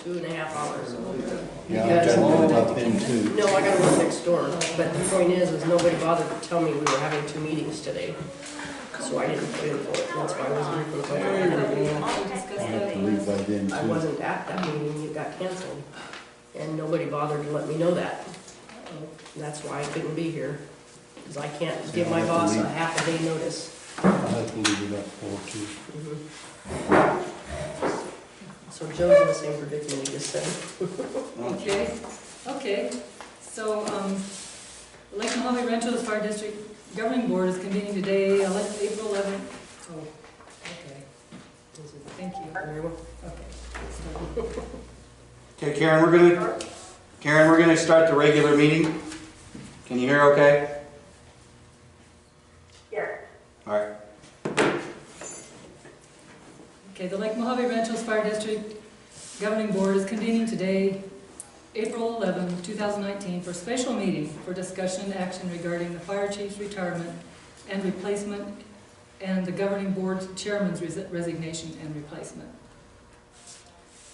2.5 hours. Yeah, I got one up in too. No, I got one next door, but the point is nobody bothered to tell me we were having 2 meetings today. So I didn't put in for it, that's why I wasn't here for the budget. I have to leave by then I too. wasn't at that meeting, it got canceled, and nobody bothered to let me know that. That's why I couldn't be here, because I can't give my boss a half a day notice. I'll have to leave it up for too. So Joe's in the same predicament he just said. Okay, so, Lake Mohave Ranchos Fire District Governing Board is convening today, April 11th. Oh, okay. Thank you. Very well. Okay. Okay, Karen, we're gonna start the regular meeting. Can you hear okay? Yes. All right. Okay, the Lake Mohave Ranchos Fire District Governing Board is convening today, April 11, 2019, for a special meeting for discussion and action regarding the fire chief's retirement and replacement and the governing board's chairman's resignation and replacement.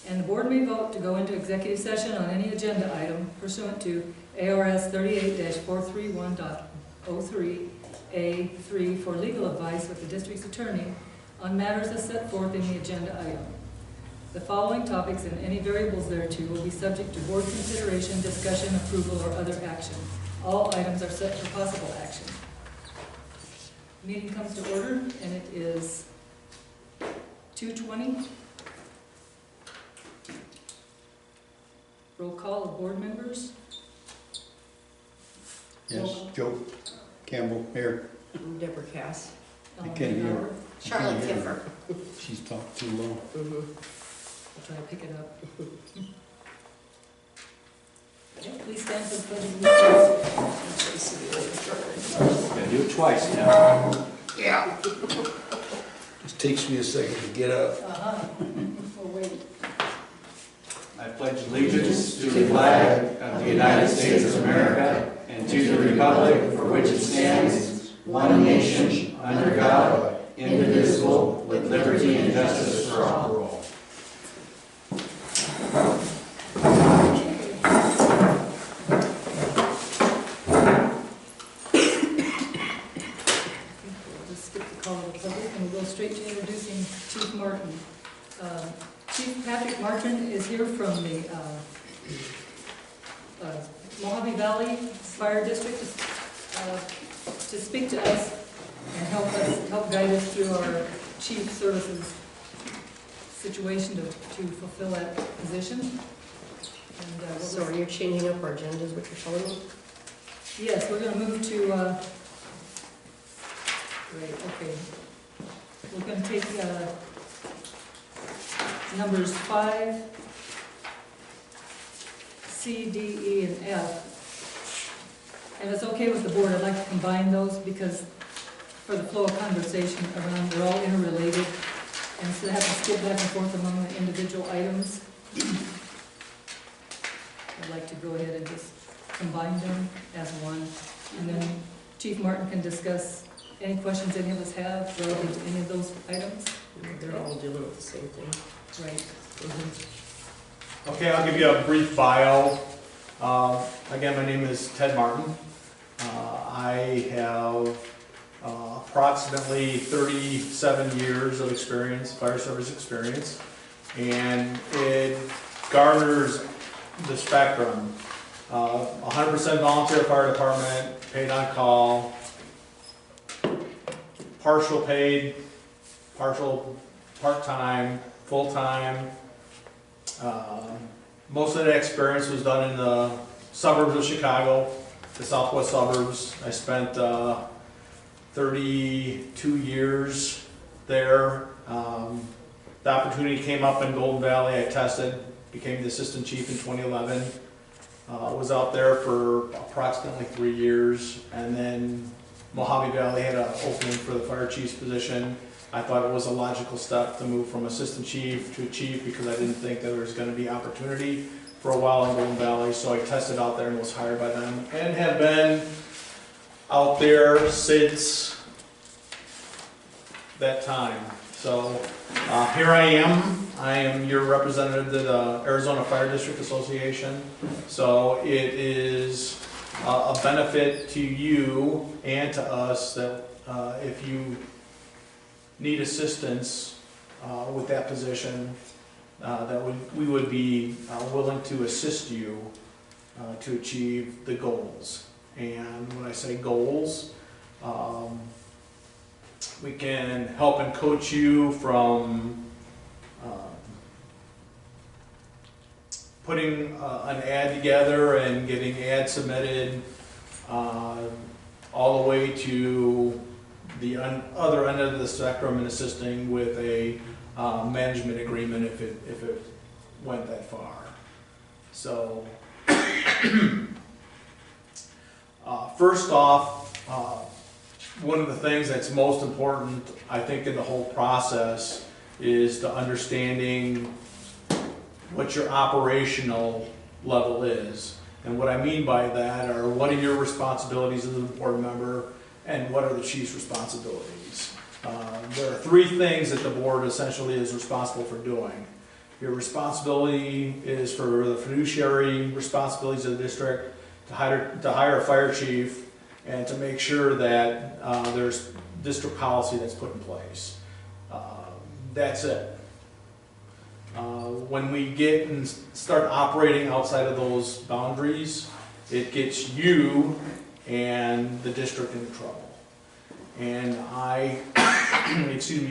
And the board may vote to go into executive session on any agenda item pursuant to ARS 38-431.03A3 for legal advice with the district's attorney on matters as set forth in the agenda item. The following topics and any variables thereto will be subject to board consideration, discussion, approval, or other action. All items are set for possible action. Meeting comes to order, and it is 2:20. Roll call of board members. Yes, Joe Campbell here. Deborah Cass. I can't hear her. Charlotte Kiffer. She's talking too low. I'll try to pick it up. Okay, please stand for the pledge of allegiance. Gotta do it twice now. Yeah. Just takes me a second to get up. We'll wait. I pledge allegiance to the flag of the United States of America and to the republic for which it stands, one nation, under God, indivisible, with liberty and justice for all. Chief Martin. Chief Patrick Martin is here from the Mohave Valley Fire District to speak to us and help guide us through our chief services situation to fulfill that position. And, So are you changing up our agendas, what you're telling me? yes, we're going to move to. Right. Okay. We're going to take numbers 5, C, D, E, and F. And it's okay with the board, I'd like to combine those because for the flow of conversation around, they're all interrelated. And instead of having to skip back and forth among the individual items, I'd like to go ahead and just combine them as one. And then Chief Martin can discuss any questions any of us have relative to any of those items. They're all dealing with the same thing. Right. Okay, I'll give you a brief bio. Again, my name is Ted Martin. I have approximately 37 years of experience, fire service experience, and it garners the spectrum. 100% volunteer fire department, paid on call, partial paid, partial part-time, full-time. Most of that experience was done in the suburbs of Chicago, the southwest suburbs. I spent 32 years there. The opportunity came up in Golden Valley. I tested, became the assistant chief in 2011. Was out there for approximately 3 years, and then Mohave Valley had an opening for the fire chief's position. I thought it was a logical step to move from assistant chief to chief because I didn't think that there was going to be opportunity for a while in Golden Valley. So I tested out there and was hired by them and have been out there since that time. So here I am. I am your representative to the Arizona Fire District Association. So it is a benefit to you and to us that if you need assistance with that position, that we would be willing to assist you to achieve the goals. And when I say goals, we can help and coach you from putting an ad together and getting ads submitted, all the way to the other end of the spectrum and assisting with a management agreement if it went that far. So first off, one of the things that's most important, I think, in the whole process is the understanding what your operational level is. And what I mean by that are, what are your responsibilities as a board member and what are the chief's responsibilities? There are three things that the board essentially is responsible for doing. Your responsibility is for the fiduciary responsibilities of the district, to hire a fire chief, and to make sure that there's district policy that's put in place. That's it. When we get and start operating outside of those boundaries, it gets you and the district into trouble. And I,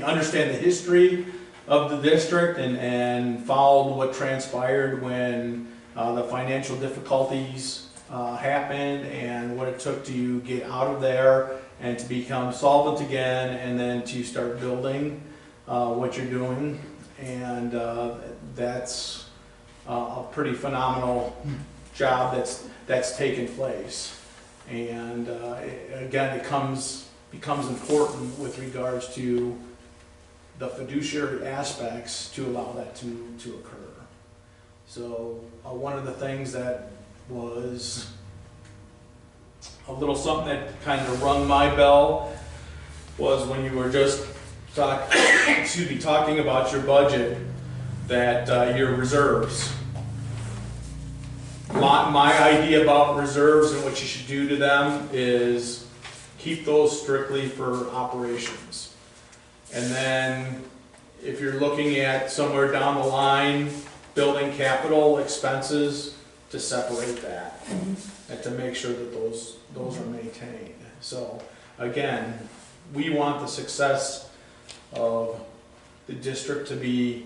understand the history of the district and followed what transpired when the financial difficulties happened and what it took to get out of there and to become solvent again, and then to start building what you're doing. And that's a pretty phenomenal job that's taken place. And again, it becomes important with regards to the fiduciary aspects to allow that to occur. So one of the things that was a little something that kind of rung my bell was when you were just talking about your budget, that your reserves. My idea about reserves and what you should do to them is keep those strictly for operations. And then if you're looking at somewhere down the line, building capital expenses, to separate that and to make sure that those are maintained. So again, we want the success of the district to be,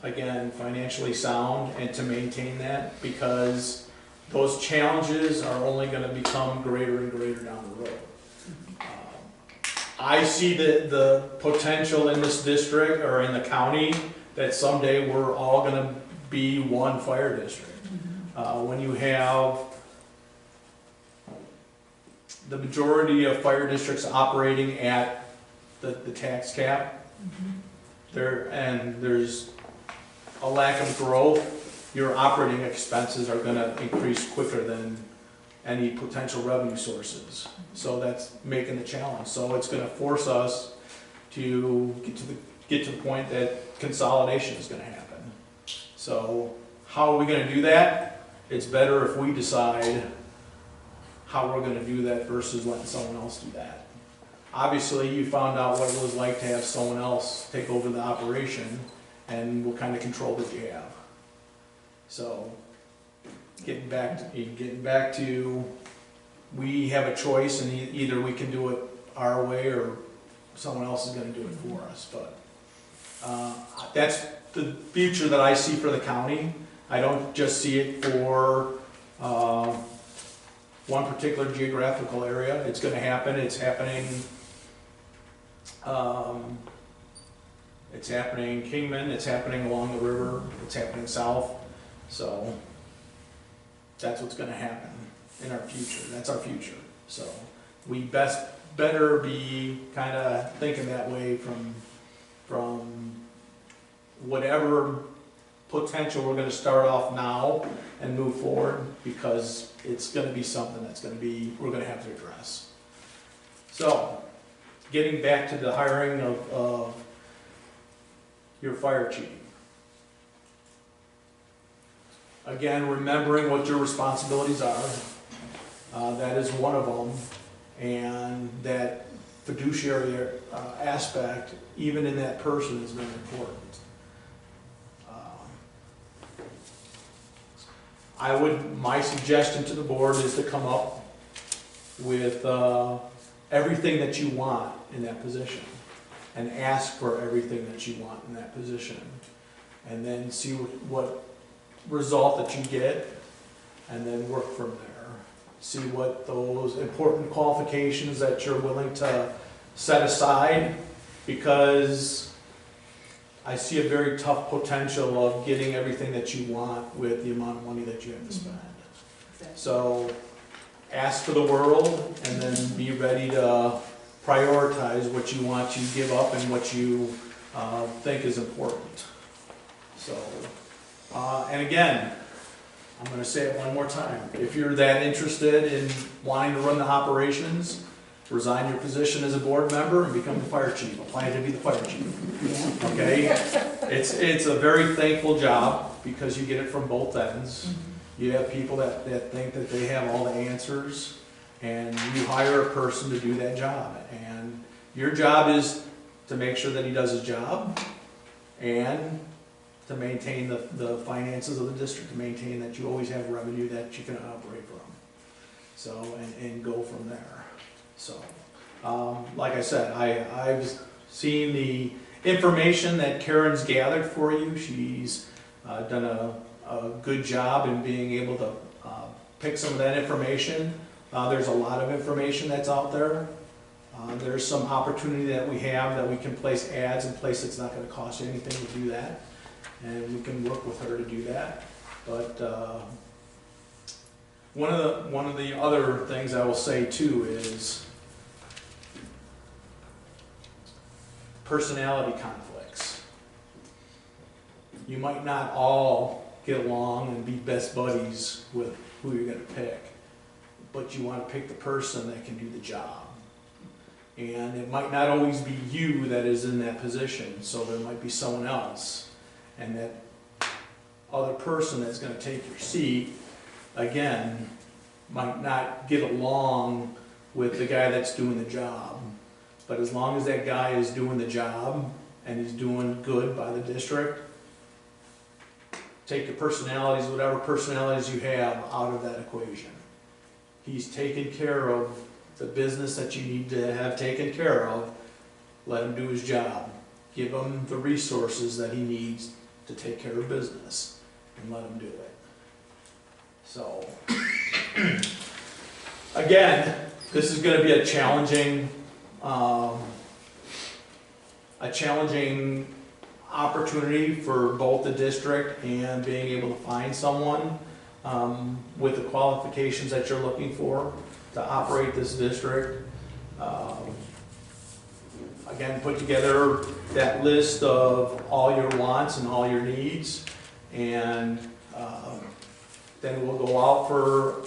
again, financially sound and to maintain that, because those challenges are only going to become greater and greater down the road. I see the potential in this district or in the county that someday we're all going to be one fire district. When you have the majority of fire districts operating at the tax cap, and there's a lack of growth, your operating expenses are going to increase quicker than any potential revenue sources. So that's making the challenge. So it's going to force us to get to the point that consolidation is going to happen. So how are we going to do that? It's better if we decide how we're going to do that versus letting someone else do that. Obviously, you found out what it was like to have someone else take over the operation and what kind of control did you have. So getting back to we have a choice, and either we can do it our way or someone else is going to do it for us. But that's the future that I see for the county. I don't just see it for one particular geographical area. It's going to happen. It's happening. It's happening in Kingman. It's happening along the river. It's happening south. So that's what's going to happen in our future. That's our future. So we better be kind of thinking that way from whatever potential we're going to start off now and move forward, because it's going to be something we're going to have to address. So getting back to the hiring of your fire chief. Again, remembering what your responsibilities are, that is one of them, and that fiduciary aspect, even in that person, is very important. My suggestion to the board is to come up with everything that you want in that position, and ask for everything that you want in that position, and then see what result that you get, and then work from there. See what those important qualifications that you're willing to set aside, because I see a very tough potential of getting everything that you want with the amount of money that you have to spend. Exactly. So ask for the world, and then be ready to prioritize what you want to give up and what you think is important. So, and again, I'm going to say it one more time. If you're that interested in wanting to run the operations, resign your position as a board member and become the fire chief. Apply to be the fire chief. Okay? It's a very thankful job because you get it from both ends. You have people that think that they have all the answers, and you hire a person to do that job. And your job is to make sure that he does his job, and to maintain the finances of the district, to maintain that you always have revenue that you can operate from. So, and go from there. So, like I said, I've seen the information that Karen's gathered for you. She's done a good job in being able to pick some of that information. There's a lot of information that's out there. There's some opportunity that we have that we can place ads in place that's not going to cost you anything to do that. And we can work with her to do that. But one of the other things I will say too is personality conflicts. You might not all get along and be best buddies with who you're going to pick, but you want to pick the person that can do the job. And it might not always be you that is in that position, so there might be someone else. And that other person that's going to take your seat, again, might not get along with the guy that's doing the job. But as long as that guy is doing the job and he's doing good by the district, take the personalities, whatever personalities you have, out of that equation. He's taking care of the business that you need to have taken care of. Let him do his job. Give him the resources that he needs to take care of business, and let him do it. So, again, this is going to be a challenging opportunity for both the district and being able to find someone with the qualifications that you're looking for to operate this district. Again, put together that list of all your wants and all your needs, and then we'll go out for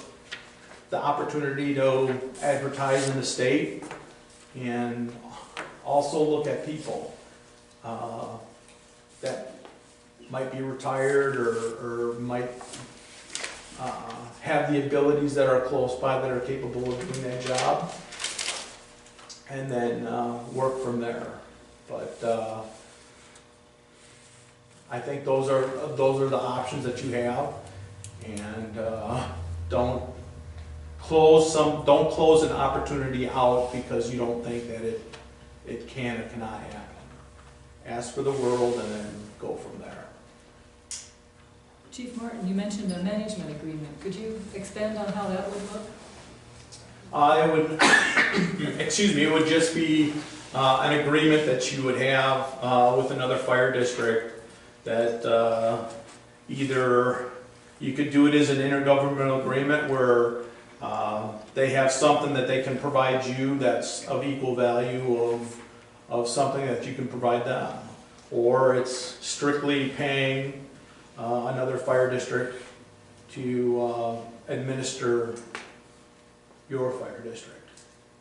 the opportunity to advertise in the state, and also look at people that might be retired or might have the abilities that are close by that are capable of doing that job, and then work from there. But I think those are the options that you have, and don't close an opportunity out because you don't think that it can or cannot happen. Ask for the world and then go from there. Chief Martin, you mentioned a management agreement. Could you expand on how that would look? It would, excuse me, it would just be an agreement that you would have with another fire district that either you could do it as an intergovernmental agreement where they have something that they can provide you that's of equal value of something that you can provide them, or it's strictly paying another fire district to administer your fire district,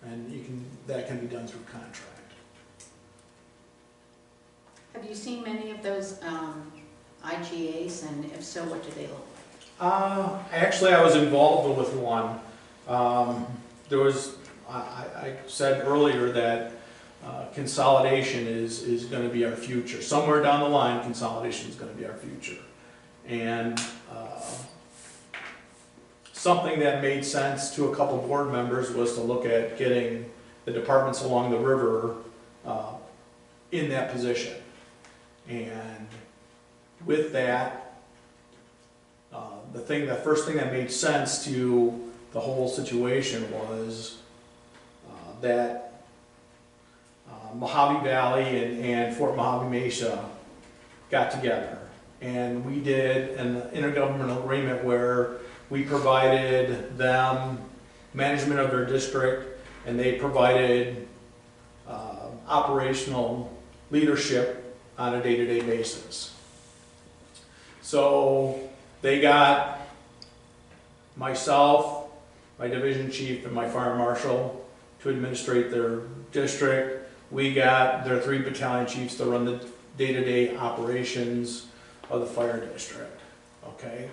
and that can be done through contract. Have you seen many of those IGAs, and if so, what do they look Actually, I was involved with one. There was, I said earlier that consolidation is going to be our future. Somewhere down the line, consolidation is going to be our future. And something that made sense to a couple board members was to look at getting the departments along the river in that position. And with that, the first thing that made sense to the whole situation was that Mohave Valley and Fort Mohave Mesa got together. And we did an intergovernmental agreement where we provided them management of their district, and they provided operational leadership on a day-to-day basis. So they got myself, my division chief, and my fire marshal to administrate their district. We got their 3 battalion chiefs to run the day-to-day operations of the fire district, okay?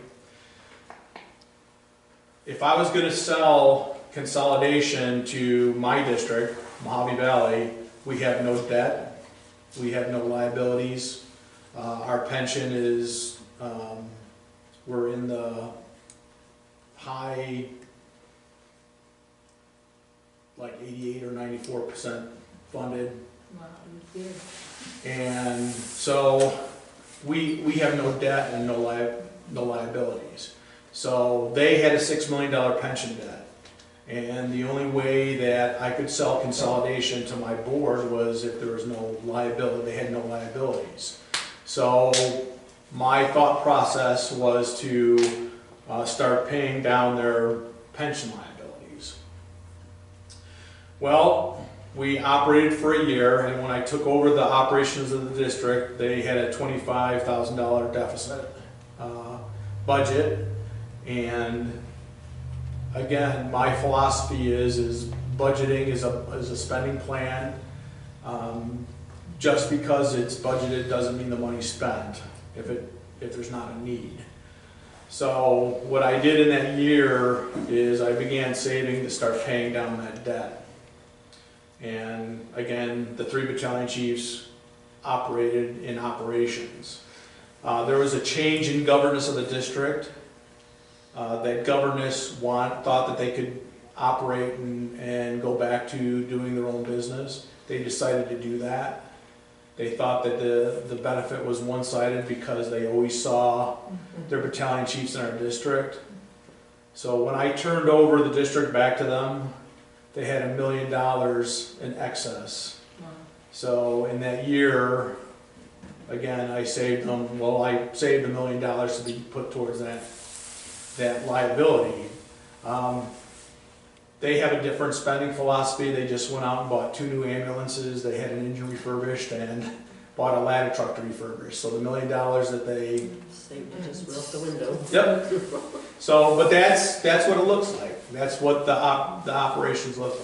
If I was gonna sell consolidation to my district, Mohave Valley, we have no debt, we have no liabilities. Our pension is, we're in the high, like 88 or 94% funded. Wow, good. And so we have no debt and no liabilities. So they had a $6 million pension debt. And the only way that I could sell consolidation to my board was if there was no liability, they had no liabilities. So my thought process was to start paying down their pension liabilities. Well, we operated for a year, and when I took over the operations of the district, they had a $25,000 deficit budget. And again, my philosophy is budgeting is a spending plan. Just because it's budgeted doesn't mean the money's spent if there's not a need. So what I did in that year is I began saving to start paying down that debt. And again, the 3 battalion chiefs operated in operations. There was a change in governance of the district. That governance thought that they could operate and go back to doing their own business. They decided to do that. They thought that the benefit was one-sided because they always saw their battalion chiefs in our district. So when I turned over the district back to them, they had $1 million in excess. Wow. So in that year, again, I saved them, well, I saved $1 million to be put towards that liability. They have a different spending philosophy. They just went out and bought 2 new ambulances. They had an engine refurbished and bought a ladder truck to refurbish. So the $1 million that they Saved it just out the window. Yep. So, but that's what it looks like. That's what the operations look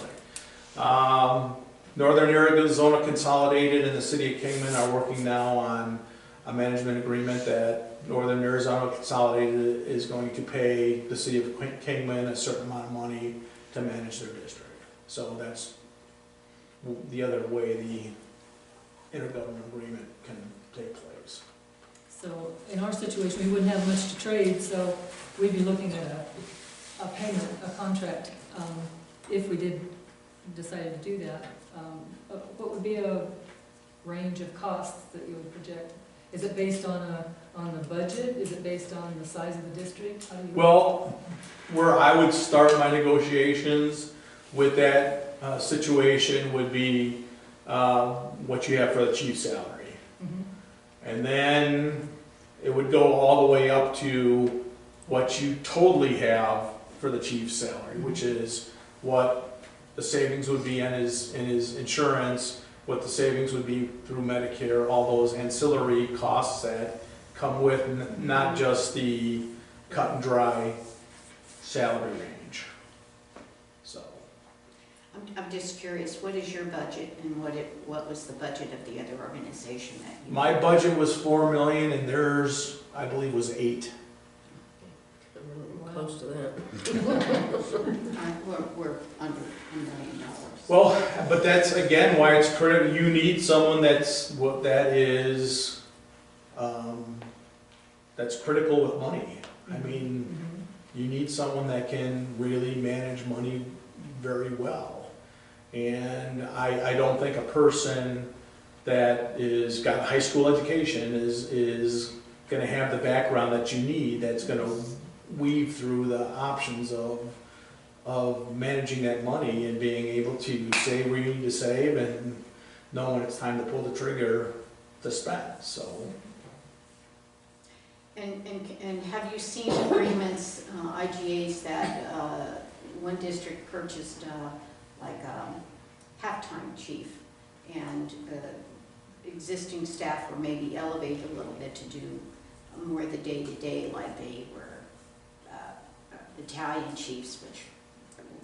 like. Northern Arizona Consolidated and the City of Kingman are working now on a management agreement that Northern Arizona Consolidated is going to pay the City of Kingman a certain amount of money to manage their district. So that's the other way the intergovernmental agreement can take place. So in our situation, we wouldn't have much to trade, so we'd be looking at a payment, a contract, if we did decide to do that. What would be a range of costs that you would project? Is it based on the budget? Is it based on the size of the district? How do you? Well, where I would start my negotiations with that situation would be what you have for the chief's salary. Mm-hmm. And then it would go all the way up to what you totally have for the chief's salary, which is what the savings would be in his insurance, what the savings would be through Medicare, all those ancillary costs that come with not just the cut and dry salary range. So. I'm just curious, what is your budget and what was the budget of the other organization that you? My budget was 4 million and theirs, I believe, was 8. Close to that. We're under $1 million. Well, but that's again why it's critical. You need someone that's critical with money. I mean, you need someone that can really manage money very well. And I don't think a person that is got a high school education is going to have the background that you need, that's going to weave through the options of managing that money and being able to save where you need to save and know when it's time to pull the trigger to spend. So. And have you seen agreements, IGAs, that one district purchased like a halftime chief, and existing staff were maybe elevated a little bit to do more of the day-to-day, like they were battalion chiefs, which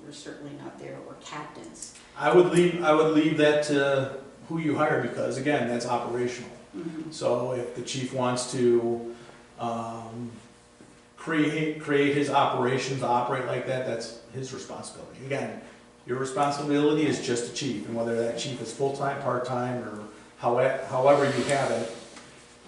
were certainly not there, or captains? I would leave that to who you hire, because again, that's operational. Mm-hmm. So if the chief wants to create his operations, operate like that, that's his responsibility. Again, your responsibility is just a chief, and whether that chief is full-time, part-time, or however you have it.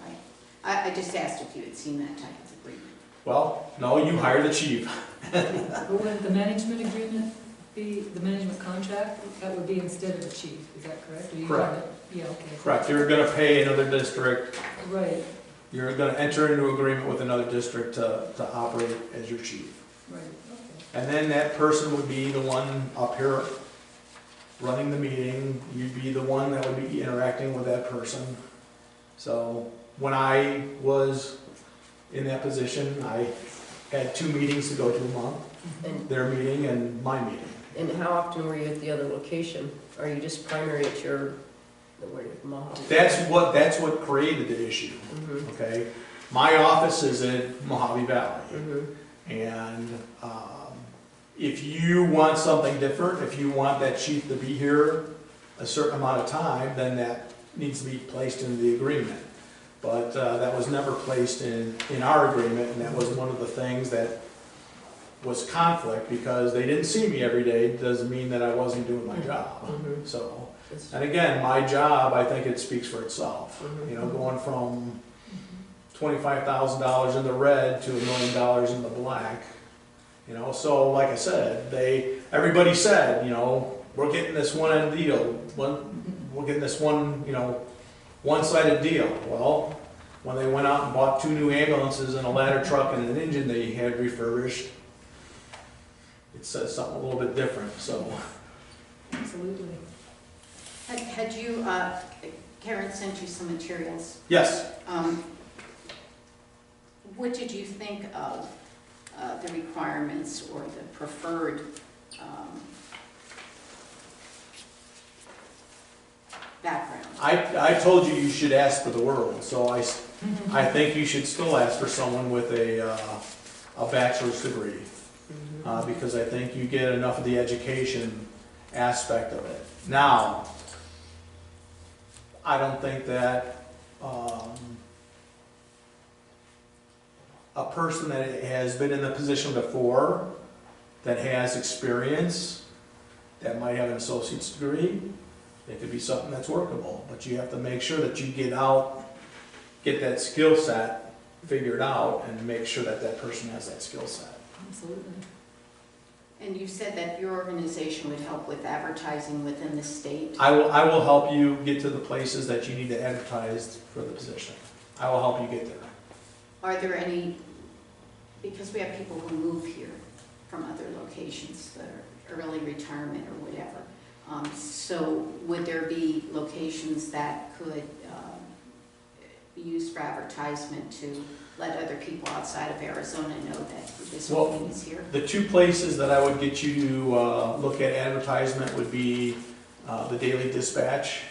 Right. I just asked if you had seen that type of agreement. Well, no, you hire the chief. Would the management agreement be, the management contract, that would be instead of the chief, is that correct? Or you Correct. have it- Yeah, okay. Correct. You're going to pay another district. Right, You're going to enter into agreement with another district to operate as your chief. right, okay. And then that person would be the one up here running the meeting. You'd be the one that would be interacting with that person. So when I was in that position, I had 2 meetings to go to a month, And, their meeting and my meeting. and how often were you at the other location? Are you just primary at your, where you, Mohave? That's what created the issue, Mhm, okay? My office is in Mohave Valley. mhm. And if you want something different, if you want that chief to be here a certain amount of time, then that needs to be placed in the agreement. But that was never placed in our agreement, and that was one of the things that was conflict, because they didn't see me every day. Doesn't mean that I wasn't doing my job. Mhm. So, It's- and again, my job, I think it speaks for itself. Mhm. You know, going from $25,000 in the red to $1 million in the black. You know, so like I said, everybody said, you know, we're getting this one-end deal, we're getting this one, you know, one-sided deal. Well, when they went out and bought 2 new ambulances and a ladder truck and an engine they had refurbished, it says something a little bit different, so. Absolutely. Had you, Karen sent you some materials. Yes, What did you think of the requirements or the preferred background? I told you should ask for the world, so I think you should still ask for someone with a bachelor's degree. Because I think you get enough of the education aspect of it. Now, I don't think that a person that has been in the position before, that has experience, that might have an associate's degree, it could be something that's workable. But you have to make sure that you get that skill set figured out, and make sure that that person has that skill set. Absolutely. And you said that your organization would help with advertising within the state. I will help you get to the places that you need to advertise for the position. I will help you get there. Are there any, because we have people who move here from other locations that are early retirement or whatever, so would there be locations that could be used for advertisement to let other people outside of Arizona know that this meeting is here? The 2 places that I would get you to look at advertisement would be the Daily Dispatch.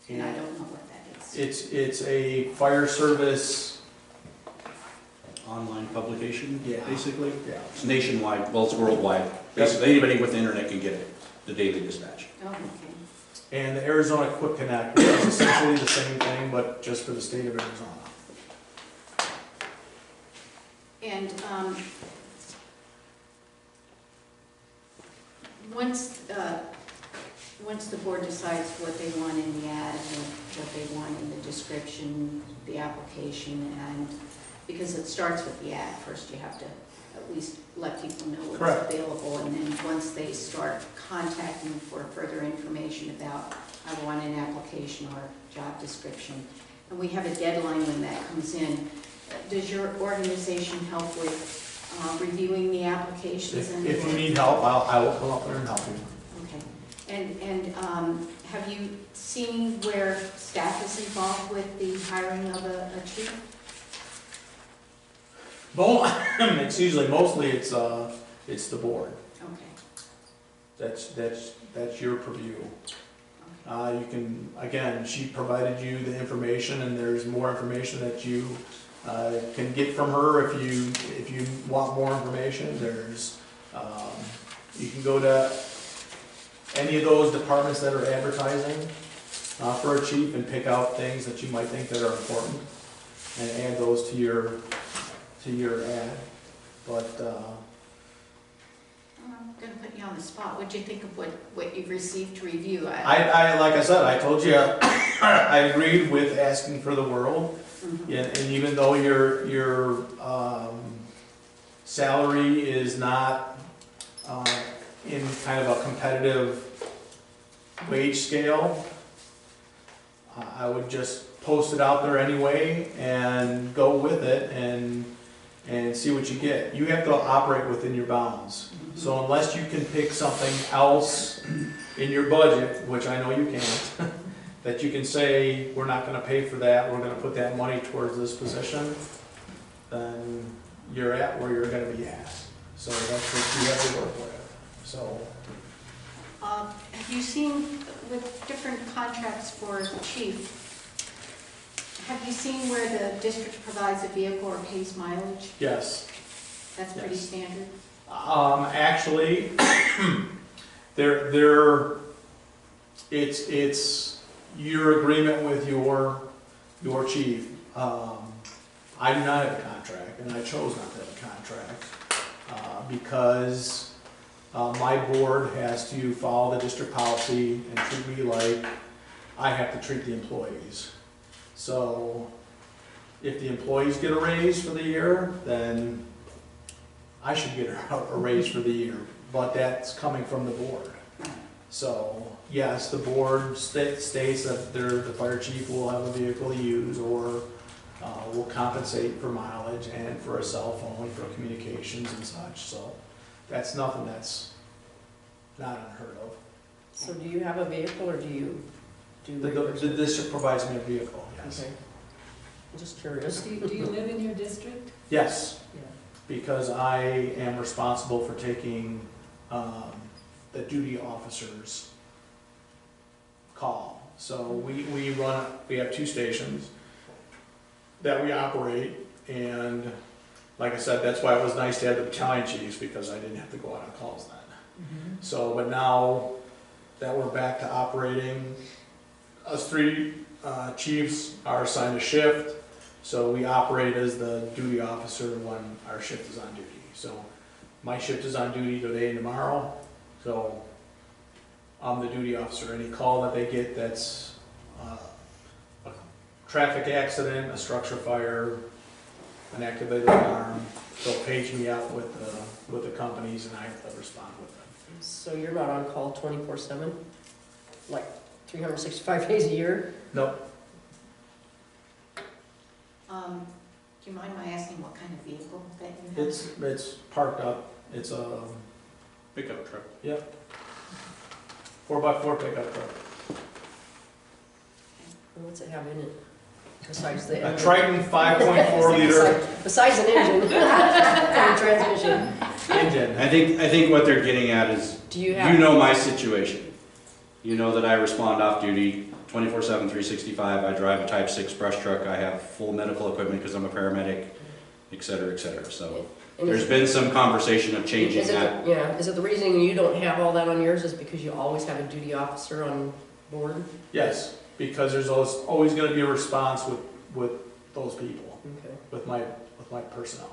And I don't know what that is. It's a fire service online publication, Yeah. basically. Yeah. It's nationwide, well, it's worldwide. Basically, anybody with the internet can get it, the Daily Dispatch. Oh, okay. And the Arizona Quick Connect, which is essentially the same thing, but just for the state of Arizona. And once the board decides what they want in the ad, and what they want in the description, the application, and, because it starts with the ad, first you have to at least let people know what's Correct. available, and then once they start contacting for further information about, I want an application or job description, and we have a deadline when that comes in. Does your organization help with reviewing the applications? If you need help, I will come up there and help you. Okay. And have you seen where staff is involved with the hiring of a chief? Well, it's usually, mostly it's the board. Okay. That's your purview. You can, again, she provided you the information, and there's more information that you can get from her if you want more information. There's you can go to any of those departments that are advertising for a chief and pick out things that you might think that are important and add those to your ad. But I'm going to put you on the spot. What do you think of what you've received to review? I like I said, I told you I agreed with asking for the world. Mhm. Yeah, and even though your salary is not in kind of a competitive wage scale, I would just post it out there anyway and go with it and see what you get. You have to operate within your bounds. So unless you can pick something else in your budget, which I know you can't, that you can say, we're not gonna pay for that, we're gonna put that money towards this position, then you're at where you're gonna be at. So that's what you have to work with, so. Have you seen, with different contracts for the chief, have you seen where the district provides a vehicle or pays mileage? Yes. That's pretty Yes. standard? Actually, it's your agreement with your chief. I do not have a contract, and I chose not to have a contract, because my board has to follow the district policy and treat me like I have to treat the employees. So if the employees get a raise for the year, then I should get a raise for the year, but that's coming from the board. So, yes, the board states that the fire chief will have a vehicle to use, or will compensate for mileage and for a cell phone, for communications and such, so that's nothing that's not unheard of. So do you have a vehicle, or do you do? The district provides me a vehicle, yes. Okay. I'm just curious. Do you live in your district? Yes, Yeah. because I am responsible for taking the duty officer's call. So we have 2 stations that we operate, and like I said, that's why it was nice to have the battalion chiefs, because I didn't have to go out on calls then. So, but now that we're back to operating, us 3 chiefs are assigned a shift, so we operate as the duty officer when our shift is on duty. So my shift is on duty today and tomorrow, so I'm the duty officer. Any call that they get that's a traffic accident, a structure fire, an activated alarm, they'll page me out with the companies, and I have to respond with them. So you're not on call 24/7, like 365 days a year? Nope. Do you mind my asking what kind of vehicle that you have? It's parked up. It's a Pickup truck. 4x4 pickup truck. What's it have in it? Besides the A engine? Triton 5.4 liter Besides an engine, and a transmission. engine. I think what they're getting at is, Do you you have? know my situation. You know that I respond off duty 24/7, 365. I drive a Type 6 brush truck. I have full medical equipment because I'm a paramedic. et cetera, et cetera. So And there's been some conversation of changing that. Yeah, is it the reason you don't have all that on yours is because you always have a duty officer on board? Yes, because there's always gonna be a response with those people, Okay, with my personnel.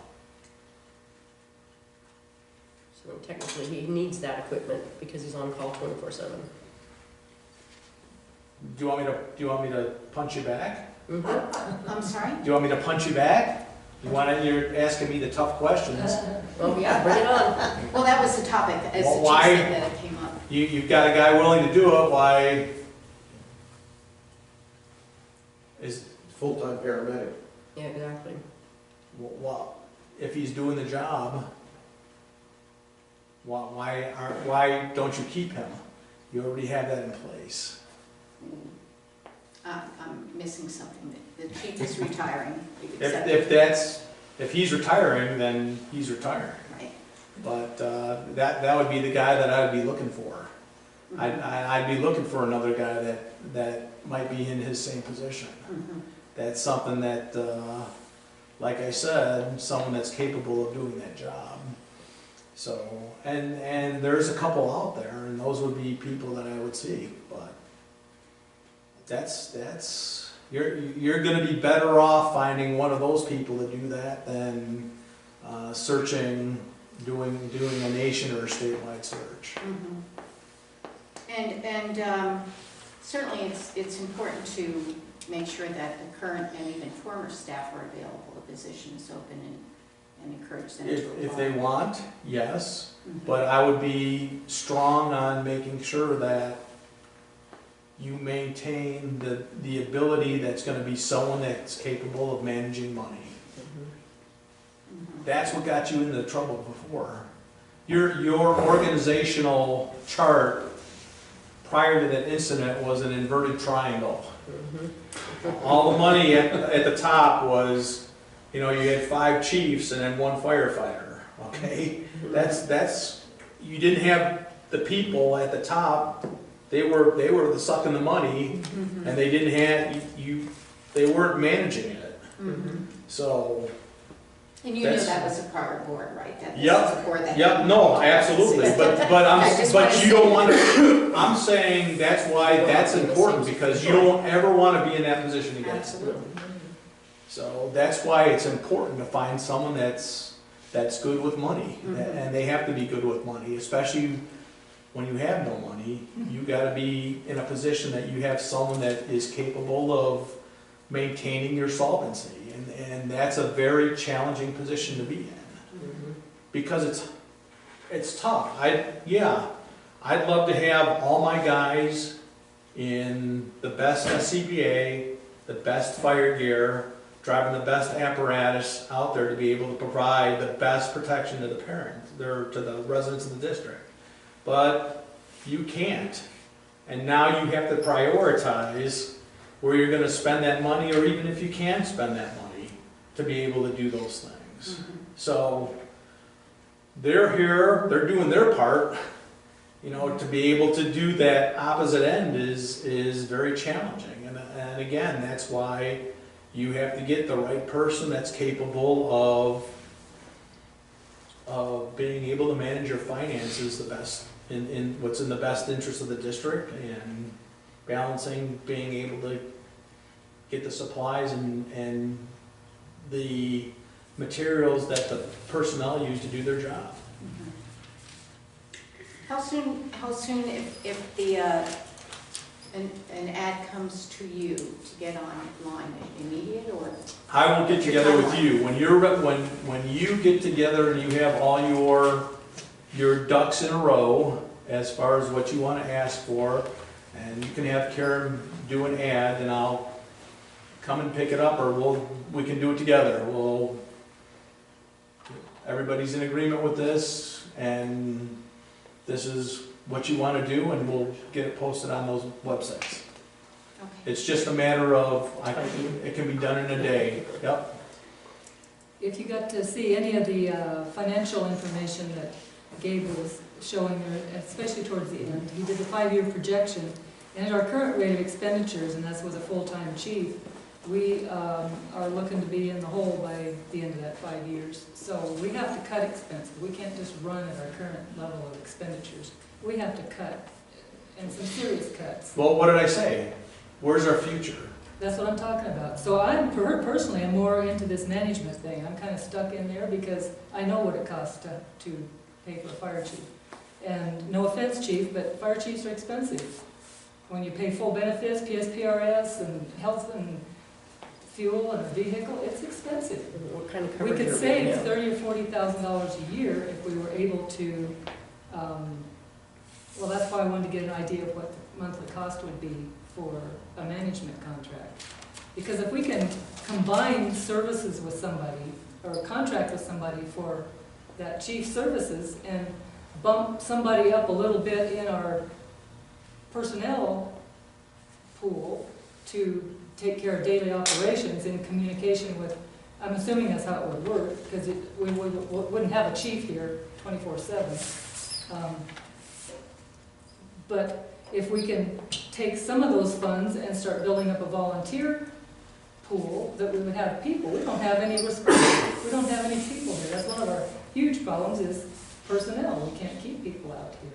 so technically he needs that equipment because he's on call 24/7. Do you want me to punch you back? Mm-hmm. I'm sorry? Do you want me to punch you back? You're asking me the tough questions. Well, yeah, bring it on. Well, that was the topic, as Well, the why- chief said that it came up. You've got a guy willing to do it, why is, Full-time paramedic. Yeah, exactly. well, if he's doing the job, why don't you keep him? You already have that in place. I'm missing something. The chief is retiring. You've If accepted, if he's that then he's retiring. right? But that would be the guy that I'd be looking for. I'd be looking for another guy that might be in his same position. Mhm. That's something that, like I said, someone that's capable of doing that job. So, and there's a couple out there, and those would be people that I would see, but you're gonna be better off finding one of those people to do that than searching, doing a nation or a statewide search. Mhm. And certainly it's important to make sure that the current and even former staff are available, the position is open, and encourage them to apply. If they want, yes. Mhm. But I would be strong on making sure that you maintain the ability that's gonna be someone that's capable of managing money. Mhm. That's what got you into trouble before. Your organizational chart prior to that incident was an inverted triangle. All the money at the top was, you had 5 chiefs and then 1 firefighter, okay? You didn't have the people at the top, they were the sucking the money, Mhm. and they didn't have, they weren't managing it. Mhm. So, And you knew That's- that was a prior board, right? That this Yep, was a board that- yep, no, absolutely, but I just wanna but you say- don't want to, I'm saying that's why that's important, because you don't ever want to be in that position again. Absolutely. So that's why it's important to find someone that's good with money, Mhm. and they have to be good with money, especially when you have no money. You gotta be in a position that you have someone that is capable of maintaining your solvency, and that's a very challenging position to be in, because it's tough. I'd love to have all my guys in the best SCBA, the best fire gear, driving the best apparatus out there to be able to provide the best protection to the parents, to the residents of the district. But you can't. And now you have to prioritize where you're gonna spend that money, or even if you can spend that money, to be able to do those things. Mhm. So, they're here, they're doing their part, to be able to do that opposite end is very challenging. And again, that's why you have to get the right person that's capable of being able to manage your finances the best, in what's in the best interest of the district, and balancing being able to get the supplies and the materials that the personnel use to do their job. Mhm. How soon if the, an ad comes to you to get online, immediate or? I will get together with you, when you get together and you have all your ducks in a row as far as what you want to ask for, and you can have Karen do an ad, and I'll come and pick it up, or we can do it together. Everybody's in agreement with this, and this is what you want to do, and we'll get it posted on those websites. Okay. It's just a matter of, it can be done in a day. Yep. If you got to see any of the financial information that Gabe was showing there, especially towards the end, he did the 5-year projection, and at our current rate of expenditures, and that's with a full-time chief, we are looking to be in the hole by the end of that 5 years. So we have to cut expenses. We can't just run at our current level of expenditures. We have to cut, and some serious cuts. Well, what did I say? Where's our future? That's what I'm talking about. So personally, I'm more into this management thing. I'm kind of stuck in there because I know what it costs to pay for a fire chief. And no offense, chief, but fire chiefs are expensive. When you pay full benefits, PSPRS, and health and fuel and a vehicle, it's expensive. What kind of We coverage could are we save gonna have? $30,000 or $40,000 a year if we were able to, well, that's why I wanted to get an idea of what the monthly cost would be for a management contract. Because if we can combine services with somebody, or contract with somebody for that chief services, and bump somebody up a little bit in our personnel pool to take care of daily operations in communication with, I'm assuming that's how it would work, because we wouldn't have a chief here 24/7. But if we can take some of those funds and start building up a volunteer pool, that we would have people. We don't have any response. We don't have any people here. That's one of our huge problems is personnel. We can't keep people out here.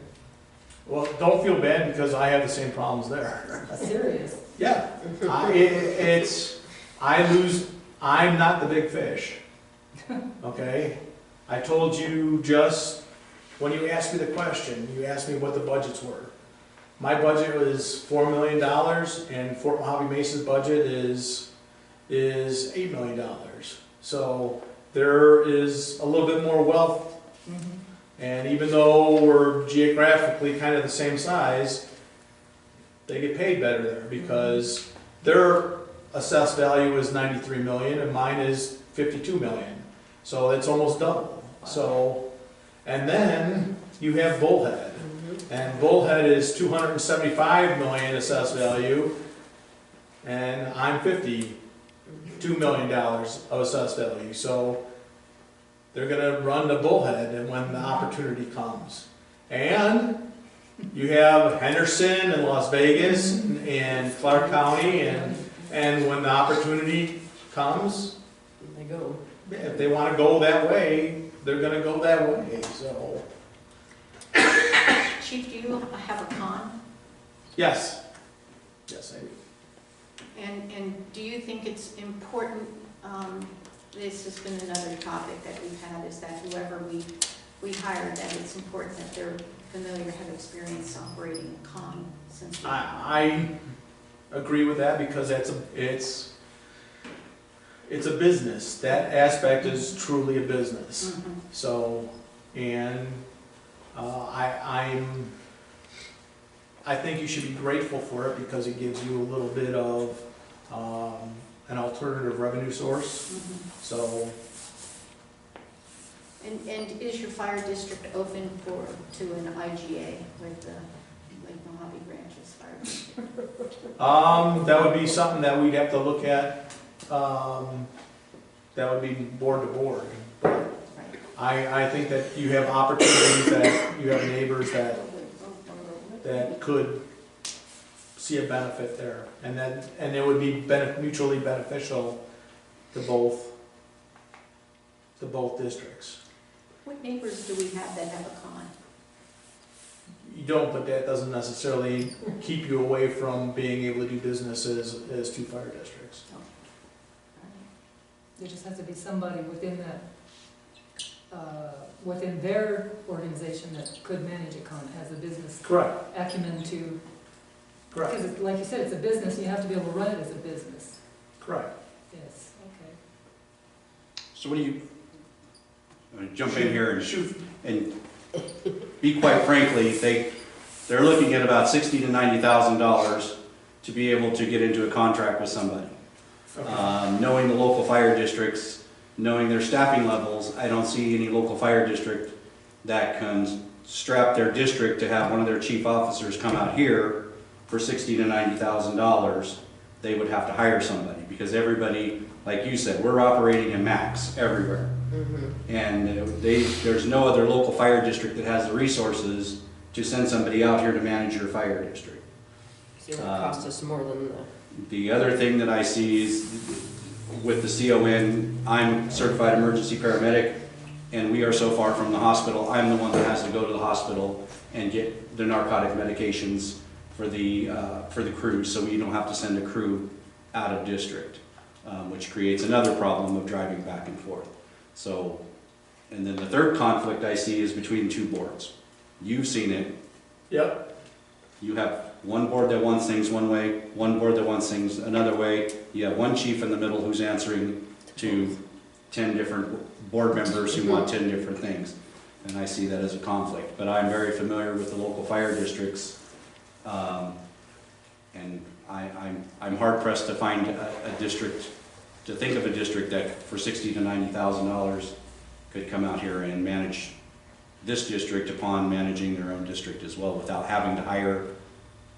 Well, don't feel bad because I have the same problems there. Serious. Yeah, I'm not the big fish, okay? I told you just, when you asked me the question, you asked me what the budgets were. My budget was $4 million and Fort Mohave Mesa's budget is $8 million. So there is a little bit more wealth. And even though we're geographically kind of the same size, they get paid better there because their assessed value is 93 million and mine is 52 million. So it's almost double. So, and then you have Bullhead. And Bullhead is 275 million assessed value and I'm $52 million of assessed value. So they're going to run to Bullhead and when the opportunity comes. And you have Henderson and Las Vegas and Clark County, and when the opportunity comes, They go. if they want to go that way, they're going to go that way. So, Chief, do you have a con? yes, yes, I do. And do you think it's important, this has been another topic that we've had, is that whoever we hire, that it's important that they're familiar, have experience operating a con since. I agree with that because it's a business. That aspect is truly a business. So, and I think you should be grateful for it because it gives you a little bit of an alternative revenue source. So. And is your fire district open to an IGA with the Mohave Ranchos Fire District? That would be something that we'd have to look at. That would be board to board. I think that you have opportunities, that you have neighbors that could see a benefit there, and it would be mutually beneficial to both districts. What neighbors do we have that have a con? You don't, but that doesn't necessarily keep you away from being able to do business as two fire districts. There just has to be somebody within that, within their organization that could manage a con, has a business Correct. acumen to. Correct. Because like you said, it's a business, and you have to be able to run it as a business. Correct. Yes, okay. So what do you, I'm gonna jump in here and shoot, and be quite frankly, they're looking at about $60,000 to $90,000 to be able to get into a contract with somebody. Okay. Knowing the local fire districts, knowing their staffing levels, I don't see any local fire district that can strap their district to have one of their chief officers come out here for $60,000 to $90,000. They would have to hire somebody because everybody, like you said, we're operating in max everywhere. And there's no other local fire district that has the resources to send somebody out here to manage your fire district. So it would cost us more than The other thing that I see is with the CON, I'm certified emergency paramedic, and we are so far from the hospital. I'm the one that has to go to the hospital and get the narcotic medications for the crew, so we don't have to send a crew out of district, which creates another problem of driving back and forth. So, and then the third conflict I see is between two boards. You've seen it. Yep. You have one board that wants things one way, one board that wants things another way. You have one chief in the middle who's answering to 10 different board members who want 10 different things. And I see that as a conflict. But I'm very familiar with the local fire districts. And I'm hard pressed to find a district, to think of a district that for $60,000 to $90,000 could come out here and manage this district upon managing their own district as well without having to hire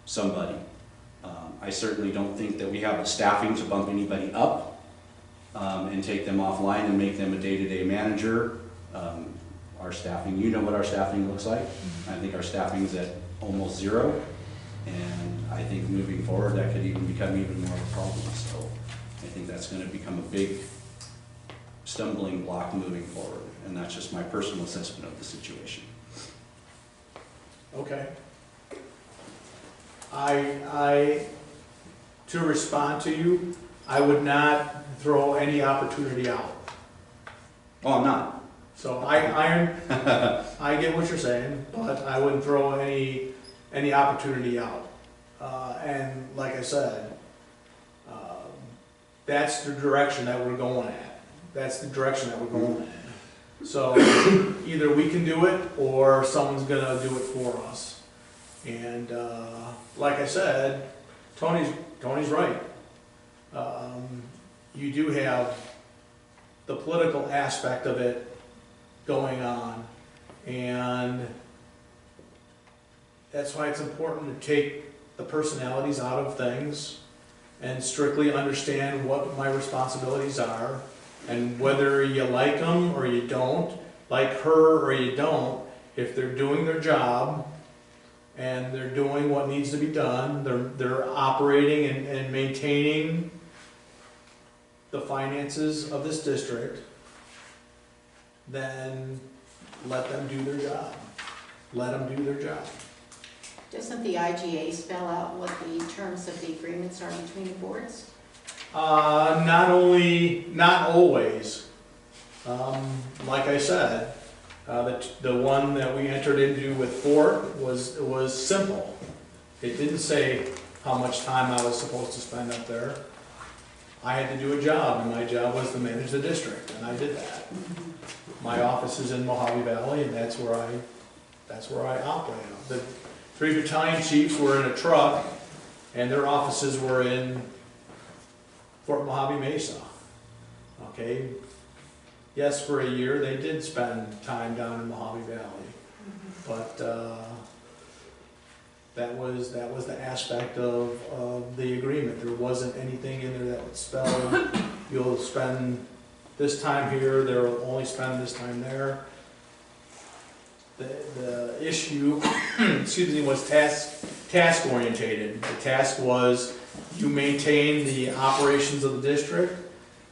somebody. I certainly don't think that we have the staffing to bump anybody up and take them offline and make them a day-to-day manager. Our staffing, you know what our staffing looks like. I think our staffing is at almost zero, and I think moving forward that could even become even more of a problem. So I think that's going to become a big stumbling block moving forward, and that's just my personal assessment of the situation. Okay. To respond to you, I would not throw any opportunity out. Oh, I'm not. So I get what you're saying, but I wouldn't throw any opportunity out. And like I said, that's the direction that we're going at. That's the direction that we're going in. So either we can do it or someone's gonna do it for us. And like I said, Tony's right. You do have the political aspect of it going on, and that's why it's important to take the personalities out of things and strictly understand what my responsibilities are, and whether you like them or you don't, like her or you don't, if they're doing their job and they're doing what needs to be done, they're operating and maintaining the finances of this district, then let them do their job. Let them do their job. Doesn't the IGA spell out what the terms of the agreements are between the boards? Not always. Like I said, the one that we entered into with Fort was simple. It didn't say how much time I was supposed to spend up there. I had to do a job, and my job was to manage the district, and I did that. My office is in Mohave Valley, and that's where I operate. The 3 battalion chiefs were in a truck, and their offices were in Fort Mohave Mesa. Okay? Yes, for a year they did spend time down in Mohave Valley, but that was the aspect of the agreement. There wasn't anything in there that would spell you'll spend this time here, they'll only spend this time there. The issue, excuse me, was task orientated. The task was you maintain the operations of the district,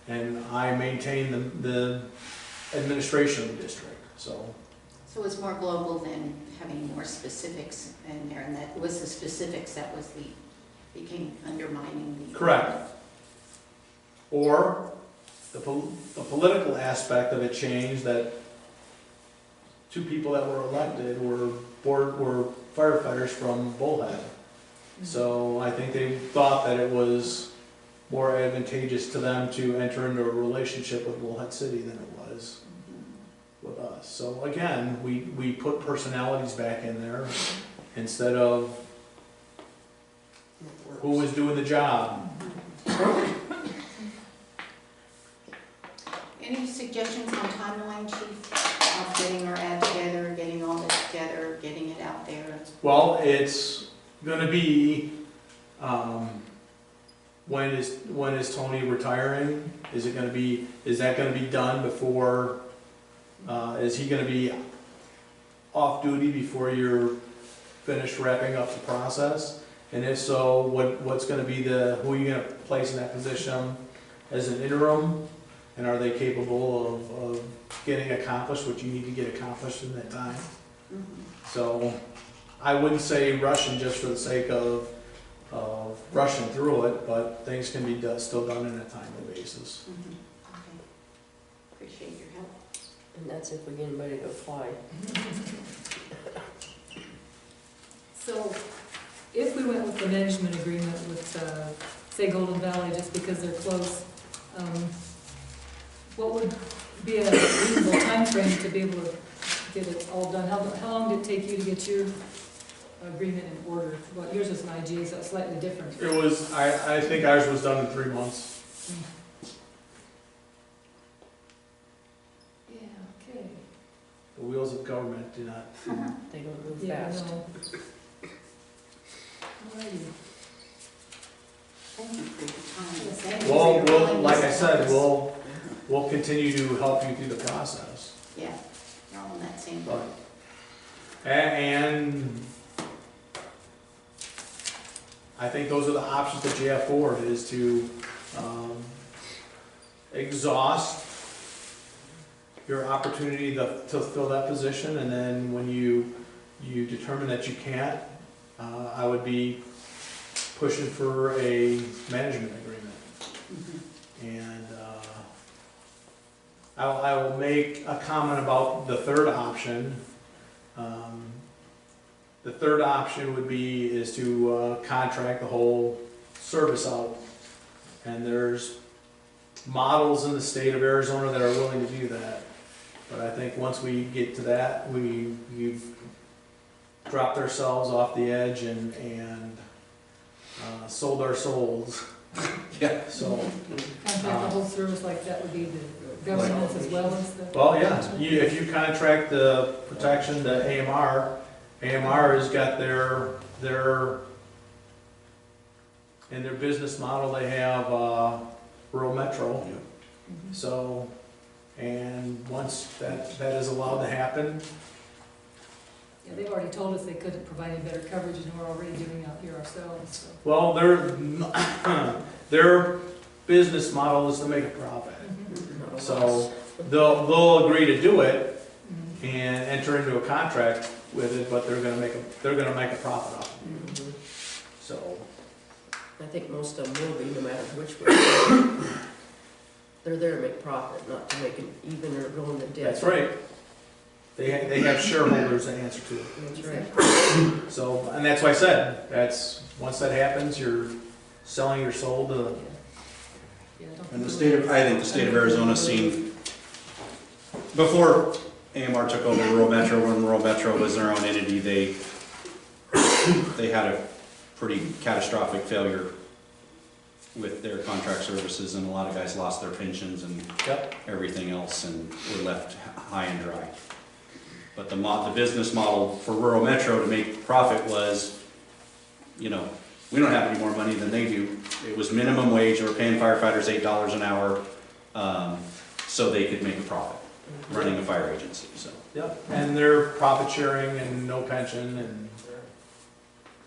and I maintain the administration of the district. So it's more global than having more specifics in there, and that was the specifics that was became undermining the. correct. Or the political aspect of it changed, that 2 people that were elected were firefighters from Bullhead. So I think they thought that it was more advantageous to them to enter into a relationship with Bullhead City than it was with us. So again, we put personalities back in there instead of who was doing the job. Any suggestions on timeline, Chief, of getting our ad together, getting all this together, getting it out there? Well, it's gonna be, when is Tony retiring? Is that gonna be done before, is he gonna be off duty before you're finished wrapping up the process? And if so, what's gonna be who are you gonna place in that position as an interim? And are they capable of getting accomplished what you need to get accomplished in that time? So I wouldn't say rushing just for the sake of rushing through it, but things can be still done in a timely basis. Okay. Appreciate your help. And that's if we get anybody to apply. So if we went with the management agreement with, say, Golden Valley, just because they're close, what would be a reasonable timeframe to be able to get it all done? How long did it take you to get your agreement in order? Well, yours is an IG, so it's slightly different. It was, I think ours was done in 3 months. Yeah, okay. The wheels of government do not. They don't move Yeah, I fast. know. Alrighty. Thank you for your time. Thank you for Well, your like I willingness to said, help us. we'll continue to help you through the process. Yeah, we're all on that same But, boat. and I think those are the options that you have forward, is to exhaust your opportunity to fill that position, and then when you determine that you can't, I would be pushing for a management agreement. And I will make a comment about the third option. The third option is to contract the whole service out. And there's models in the state of Arizona that are willing to do that. But I think once we get to that, we've dropped ourselves off the edge and sold our souls. Yeah. So, Contract the whole service like that would be the governance as well as the. well, yeah, if you contract the protection to AMR has got in their business model, they have rural metro. So, and once that is allowed to happen, Yeah, they've already told us they couldn't provide any better coverage, and we're already doing out here ourselves, so. well, their business model is to make a profit. So they'll agree to do it and enter into a contract with it, but they're gonna make a profit off it. So, I think most of them will be, no matter which way. They're there to make profit, not to make it even or go into debt. that's right. They have shareholders to answer to. That's right. So, and that's why I said, once that happens, you're selling your soul to. Yeah, I don't And think I think the state of Arizona seen, before AMR took over Rural Metro, when Rural Metro was their own entity, they had a pretty catastrophic failure with their contract services, and a lot of guys lost their pensions and Yep. everything else and were left high and dry. But the business model for Rural Metro to make profit was, we don't have any more money than they do. It was minimum wage. They were paying firefighters $8 an hour, so they could make a profit running a fire agency. So Yep. And they're profit sharing and no pension, and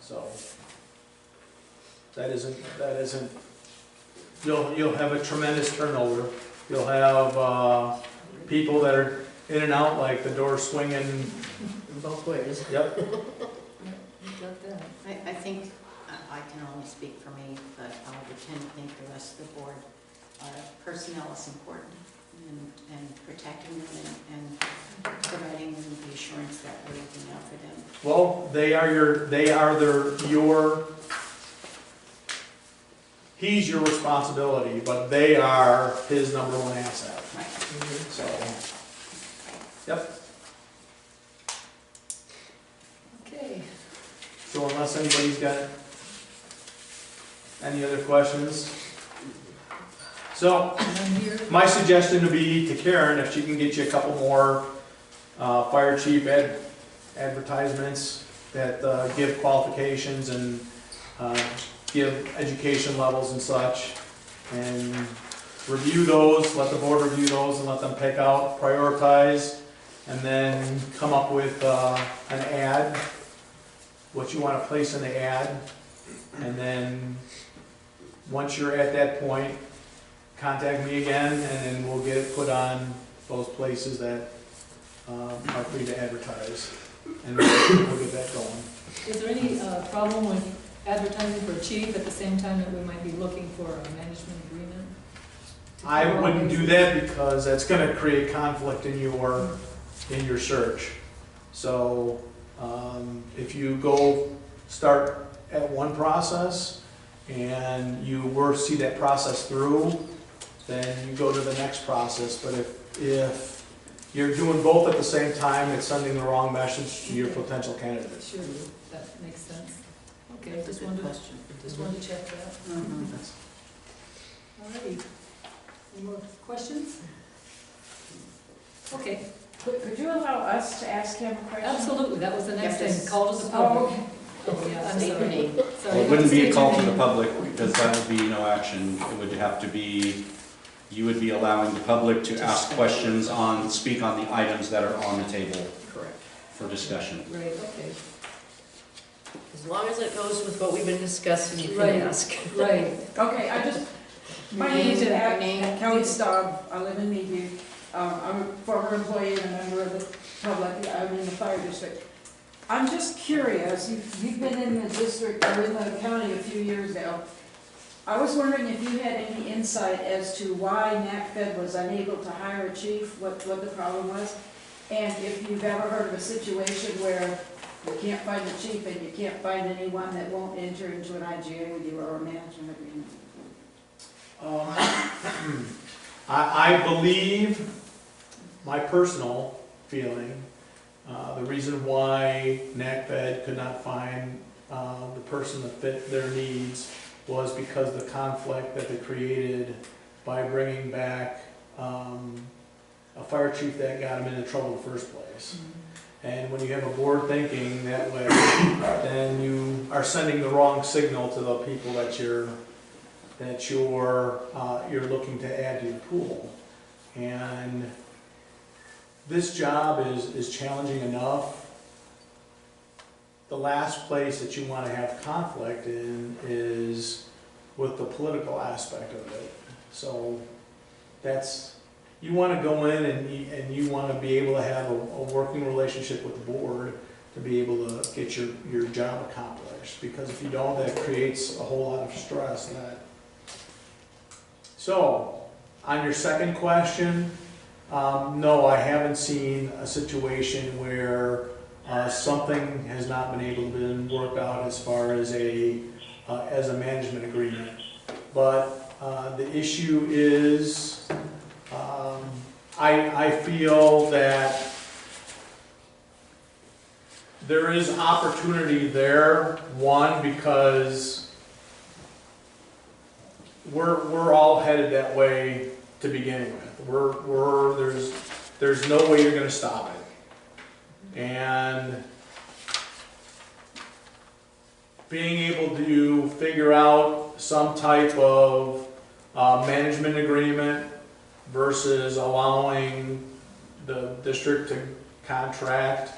so that isn't. You'll have a tremendous turnover. You'll have people that are in and out like the door swinging. Both ways. Yep. we've got that. I think, I can only speak for me, but I would tend to think the rest of the board, personnel is important, and protecting them and providing them the assurance that we're looking out for them. Well, he's your responsibility, but they are his number one asset. Right. So, yep. Okay, So unless anybody's got any other questions. So, I'm here. my suggestion would be to Karen, if she can get you a couple more fire chief advertisements that give qualifications and give education levels and such, and review those, let the board review those and let them pick out, prioritize, and then come up with an ad, what you want to place in the ad, And then, once you're at that point, contact me again, and then we'll get it put on those places that are free to advertise. And we'll get that going. Is there any problem with advertising for chief at the same time that we might be looking for a management agreement? I wouldn't do that because that's gonna create conflict in your search. So, if you go start at one process and you see that process through, then you go to the next process. But if you're doing both at the same time, it's sending the wrong message to your potential candidates. Sure, that makes sense. Okay, That's a just good wanted question. to check that. All righty. Any more questions? Okay, Could you allow us to ask him a question? absolutely, that was the next Yes. thing, call to the Oh, public. okay. Oh, yeah, I'm State your sorry. name. Sorry, Well, it wouldn't be state a call your to the name. public, because that would be no action. It would have to be, you would be allowing the public to ask questions speak on the items that are on the table Correct. for discussion. Right, okay, As long as it goes with what we've been discussing, you Right. can ask. right. Okay, my Your name is name? Kelly Staub, I live in Meadview. I'm a former employee and a member of the public, I'm in the fire district. I'm just curious, you've been in the district, or in the county a few years now. I was wondering if you had any insight as to why NACFED was unable to hire a chief, what the problem was? And if you've ever heard of a situation where you can't find a chief and you can't find anyone that won't enter into an IGA with you or a management agreement? I believe, my personal feeling, the reason why NACFED could not find the person that fit their needs was because of the conflict that they created by bringing back a fire chief that got them into trouble in the first place. And when you have a board thinking that way, then you are sending the wrong signal to the people that you're looking to add to your pool. And this job is challenging enough. The last place that you want to have conflict in is with the political aspect of it. So you want to go in and you want to be able to have a working relationship with the board to be able to get your job accomplished. Because if you don't, that creates a whole lot of stress. So, on your second question, no, I haven't seen a situation where something has not been able to be worked out as far as a management agreement. But the issue is, I feel that there is opportunity there. One, because we're all headed that way to begin with. There's no way you're going to stop it. And being able to figure out some type of management agreement versus allowing the district to contract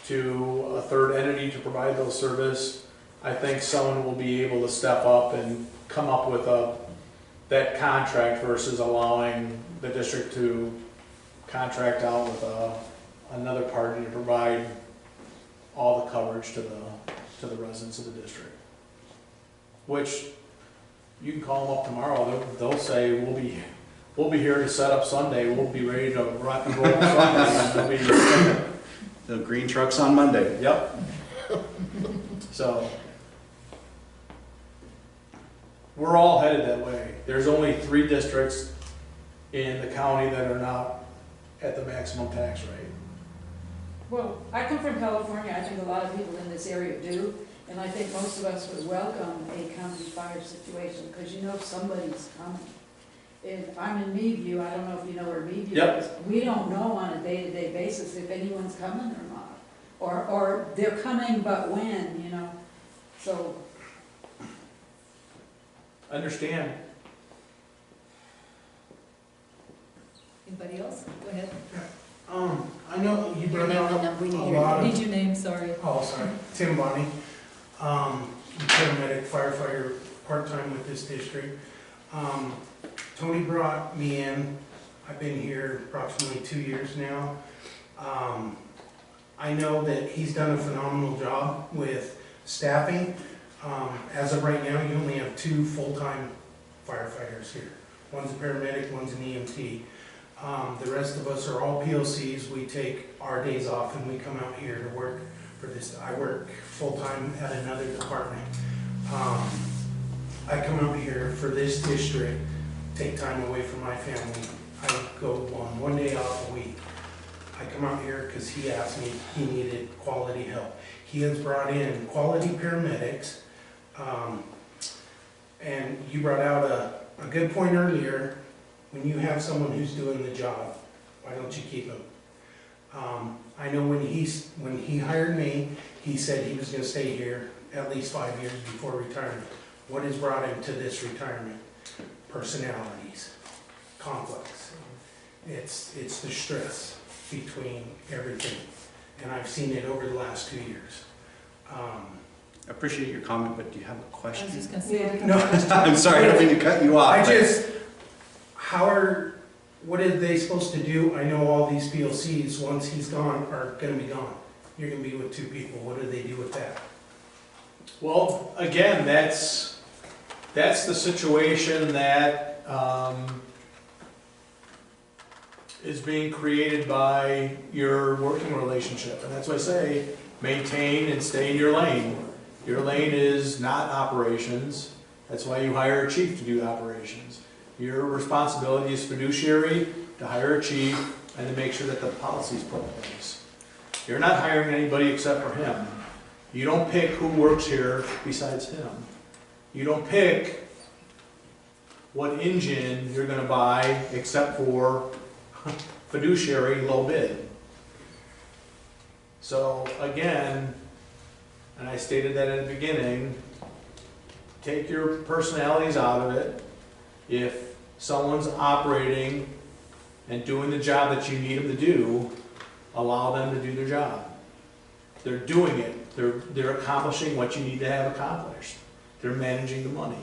to a third entity to provide those services, I think someone will be able to step up and come up with that contract versus allowing the district to contract out with another party to provide all the coverage to the residents of the district. Which you can call them up tomorrow. They'll say we'll be here to set up Sunday. We'll be ready to rock and roll Sunday. And The green truck's on Monday. yep. So we're all headed that way. There's only 3 districts in the county that are not at the maximum tax rate. Well, I come from California, I think a lot of people in this area do, and I think most of us would welcome a county fire situation, because you know somebody's coming. If I'm in Meadview, I don't know if you know where Meadview Yep. is, we don't know on a day-to-day basis if anyone's coming or not. Or they're coming, but when, you know, so. Understand. Anybody else? Go ahead. I know you Your brought name up and we a need your lot Need of, your name, sorry. oh, sorry, Tim Bonnie. You paramedic firefighter part-time with this district. Tony brought me in. I've been here approximately 2 years now. I know that he's done a phenomenal job with staffing. As of right now, you only have 2 full-time firefighters here. One's a paramedic, one's an EMT. The rest of us are all POCs. We take our days off and we come out here to work for this. I work full-time at another department. I come out here for this district, take time away from my family. I go one day off a week. I come out here because he asked me, he needed quality help. He has brought in quality paramedics, and you brought out a good point earlier. When you have someone who's doing the job, why don't you keep him? I know when he hired me, he said he was going to stay here at least 5 years before retirement. What has brought him to this retirement? Personalities, conflicts. It's the stress between everything, and I've seen it over the last 2 years. I appreciate your comment, but do you have a I question? was just gonna say. No, I'm sorry, I don't mean to cut you off. what are they supposed to do? I know all these POCs, once he's gone, are gonna be gone. You're gonna be with 2 people. What do they do with that? Well, again, that's the situation that is being created by your working relationship. And that's why I say, maintain and stay in your lane. Your lane is not operations. That's why you hire a chief to do operations. Your responsibility is fiduciary, to hire a chief and to make sure that the policy's put in place. You're not hiring anybody except for him. You don't pick who works here besides him. You don't pick what engine you're gonna buy except for fiduciary low bid. So again, and I stated that at the beginning, take your personalities out of it. If someone's operating and doing the job that you need them to do, allow them to do their job. They're doing it. They're accomplishing what you need to have accomplished. They're managing the money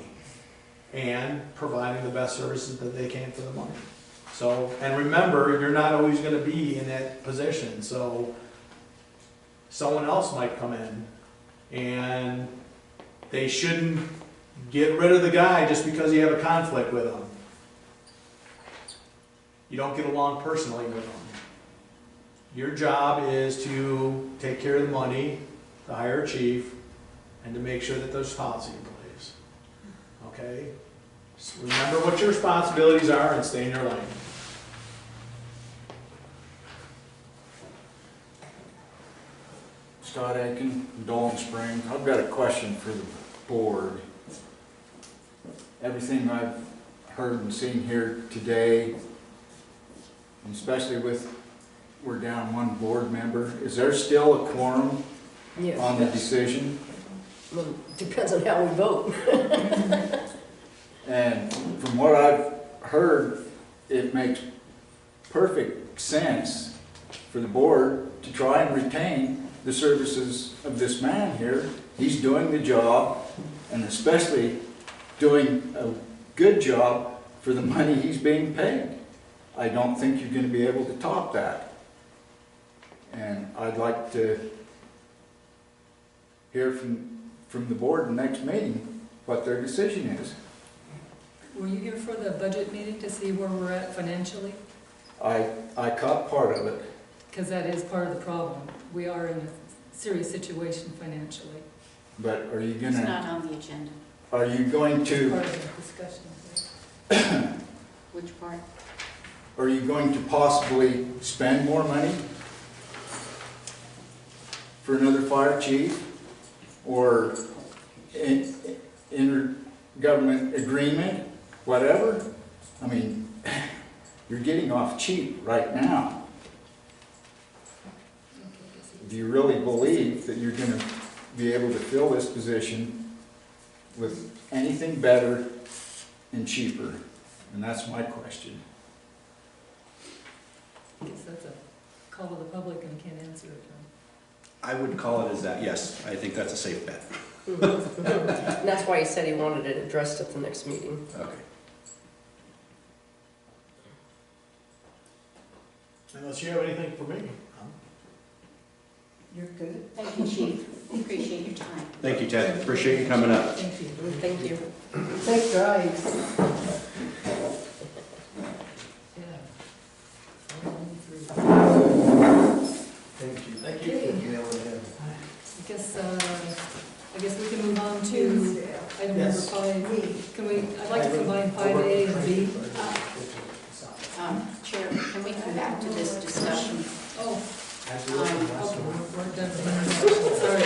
and providing the best services that they can for the money. So, and remember, you're not always going to be in that position. So someone else might come in and they shouldn't get rid of the guy just because you have a conflict with him. You don't get along personally with him. Your job is to take care of the money, to hire a chief, and to make sure that there's policy in place. Okay? So remember what your responsibilities are and stay in your lane. Scott Aiken, Dolan Springs. I've got a question for the board. Everything I've heard and seen here today, and especially with we're down 1 board member, is there still a quorum Yes. on the decision? Well, depends on how we vote. And from what I've heard, it makes perfect sense for the board to try and retain the services of this man here. He's doing the job, and especially doing a good job for the money he's being paid. I don't think you're going to be able to top that. And I'd like to hear from the board in the next meeting what their decision is. Were you here for the budget meeting to see where we're at financially? I caught part of it. Because that is part of the problem. We are in a serious situation financially. But are you It's gonna, not on the agenda. are you going It's to, part of the discussion. Which part? are you going to possibly spend more money for another fire chief? Or intergovernment agreement, whatever? I mean, you're getting off cheap right now. Do you really believe that you're going to be able to fill this position with anything better and cheaper? And that's my question. I guess that's a call to the public and can't answer it. I would call it as that, yes. I think that's a safe bet. And that's why he said he wanted it addressed at the next meeting. Okay. Unless you have anything for me. You're good. Thank you, Chief. Appreciate your time. Thank you, Ted. Appreciate you coming up. Thank you. Thank you. Safe drives. Yeah. Thank you. Thank Okay. I guess we can move on to item number Yes. 5. I'd like to combine 5A and B. Chair, can we come back to this discussion? Oh, Um, we're done with that. Sorry.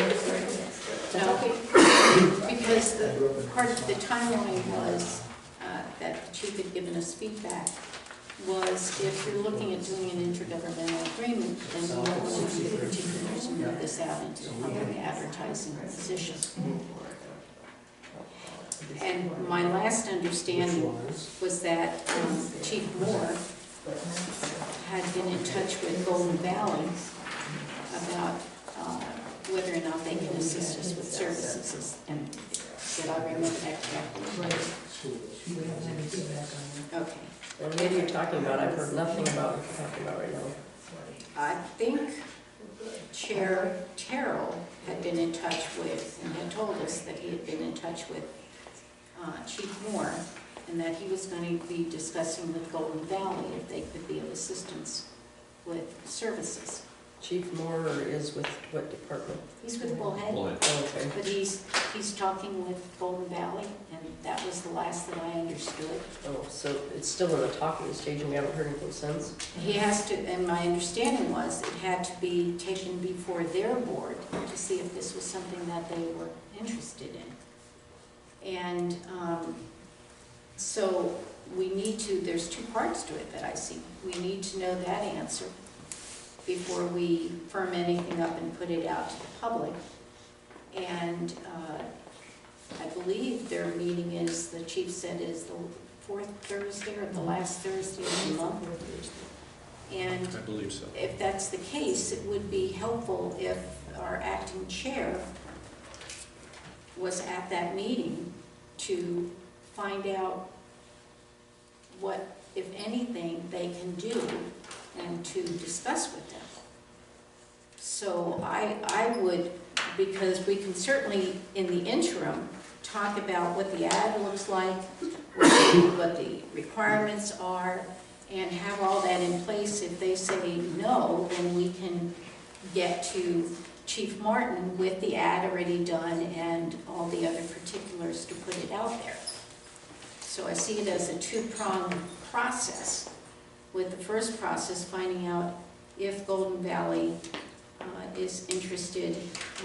No, because part of the timeline was that the chief had given us feedback, was if you're looking at doing an intergovernmental agreement, then you want to do the particulars and move this out into the public advertising position. And my last understanding was that Chief Moore had been in touch with Golden Valley about whether or not they can assist us with services. And did I remember that correctly? Right. We haven't had any feedback on Okay. And what are you talking about? I've heard nothing about what you're talking about right now. I think Chair Terrell had been in touch with, and had told us that he had been in touch with Chief Moore, and that he was going to be discussing with Golden Valley if they could be of assistance with services. Chief Moore is with what department? He's with Bullhead, Oh, okay. but he's talking with Golden Valley, and that was the last that I understood. Oh, so it's still in the talking stage and we haven't heard anything since? He has to, and my understanding was it had to be taken before their board to see if this was something that they were interested in. And so we need to, there's two parts to it that I see. We need to know that answer before we firm anything up and put it out to the public. And I believe their meeting is, the chief said, is the 4th Thursday or the last Thursday of the month. And I believe so. if that's the case, it would be helpful if our acting chair was at that meeting to find out what, if anything, they can do and to discuss with them. So I would, because we can certainly, in the interim, talk about what the ad looks like, what the requirements are, and have all that in place. If they say no, then we can get to Chief Martin with the ad already done and all the other particulars to put it out there. So I see it as a two-pronged process, with the first process finding out if Golden Valley is interested,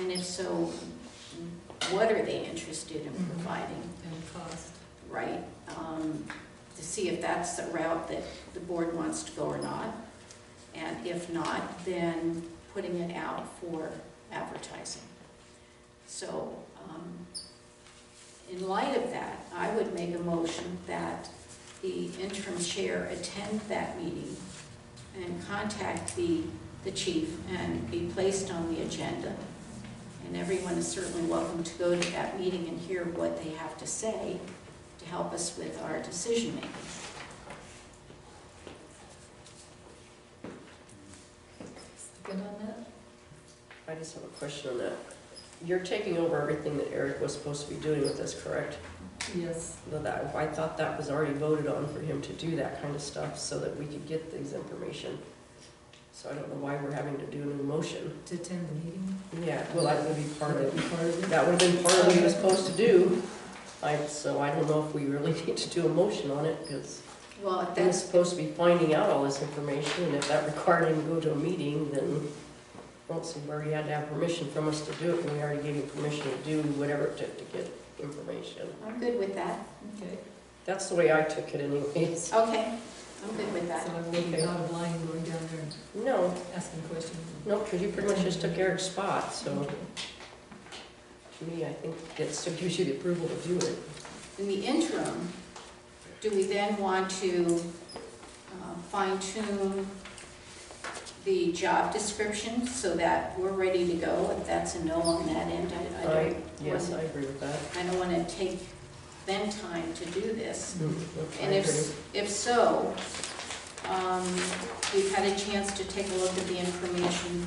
and if so, what are they interested in providing? And cost. Right, to see if that's the route that the board wants to go or not. And if not, then putting it out for advertising. So, in light of that, I would make a motion that the interim chair attend that meeting and contact the chief and be placed on the agenda. And everyone is certainly welcome to go to that meeting and hear what they have to say to help us with our decision making. Good on that? I just have a question on that. You're taking over everything that Eric was supposed to be doing with this, correct? Yes. I thought that was already voted on for him to do that kind of stuff so that we could get these information. So I don't know why we're having to do a new motion. To attend the meeting? Yeah, well, that would be part of it. Part of it? That would have been part of what he was supposed to do. So I don't know if we really need to do a motion on it, because Well, if he was that's, supposed to be finding out all this information, and if that required him to go to a meeting, then I don't see where he had to have permission from us to do it, when we already gave him permission to do whatever it took to get information. I'm good with that. Okay. That's the way I took it anyways. Okay, I'm good with that. So I will be out of line going down there and No, asking questions. no, because you pretty much just took Eric's spot, so Okay. to me, I think it still gives you the approval to do it. In the interim, do we then want to fine tune the job description so that we're ready to go, if that's a no on that end. Yes, I agree with that. I don't want to take them time to do this. I And agree. if so, we've had a chance to take a look at the information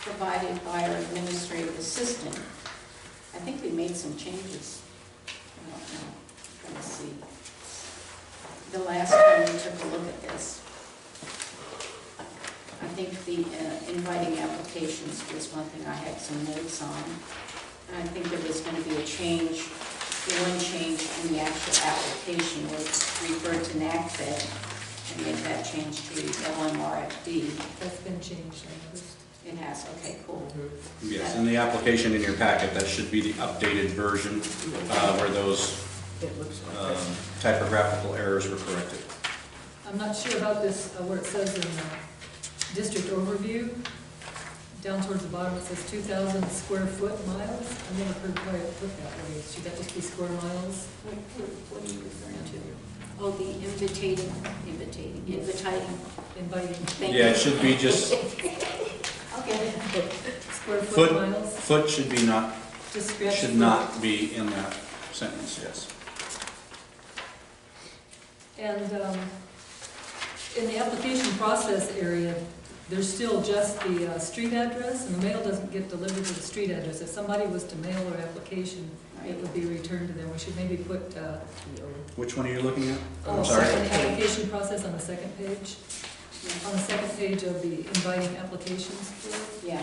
provided by our administrative assistant. I think we made some changes. I don't know, I'm trying to see. The last time we took a look at this, I think the inviting applications was one thing I had some notes on. And I think there was going to be a change, the one change in the actual application was referred to NACFED and make that change to LMRFD. That's been changed, I noticed. It has, okay, cool. Yes, in the application in your packet, that should be the updated version where those It looks like that. typographical errors were corrected. I'm not sure about this, where it says in district overview, down towards the bottom, it says 2,000 square foot miles. I've never heard quite it put that way. Should that just be square miles? What are you referring to? Oh, the inviting. Inviting. Thank Yeah, you. it should be just, Okay. Square foot Foot. miles? foot should be not, Just scratch should foot. not be in that sentence, yes. And in the application process area, there's still just the street address, and the mail doesn't get delivered to the street address. If somebody was to mail their application, it would be returned to them. We should maybe put, Which one are you looking at? oh, I'm sorry. second application process on the second page. On the second page of the inviting applications form. Yeah,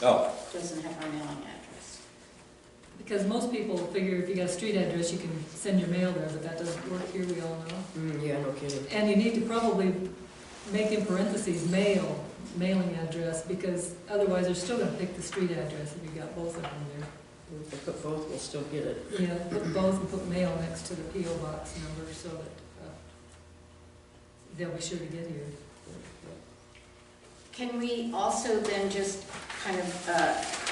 Oh, doesn't have our mailing address. Because most people figure if you got a street address, you can send your mail there, but that doesn't work here, we all know. Yeah, no kidding. And you need to probably make in parentheses mailing address, because otherwise they're still gonna pick the street address if you got both of them there. If they put both, we'll still get it. Yeah, put both and put mail next to the P.O. box number so that they'll be sure to get here. Can we also then just kind of,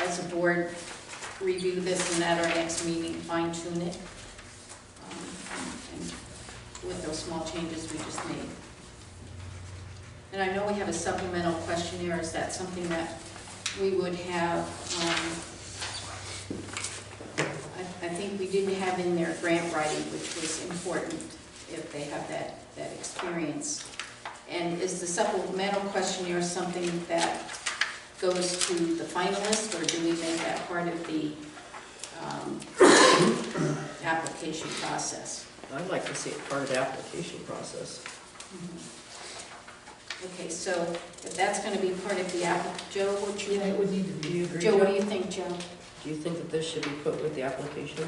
as a board, review this and at our next meeting, fine tune it? And with those small changes we just made. And I know we have a supplemental questionnaire. Is that something that we would have? I think we didn't have in there grant writing, which was important if they have that experience. And is the supplemental questionnaire something that goes to the finalists, or do we make that part of the application process? I'd like to see it part of the application process. Okay, so if that's going to be part of the Joe, what you Yeah, it would need to Do be. you agree, Joe, what do Joe? you think, Joe? Do you think that this should be put with the application?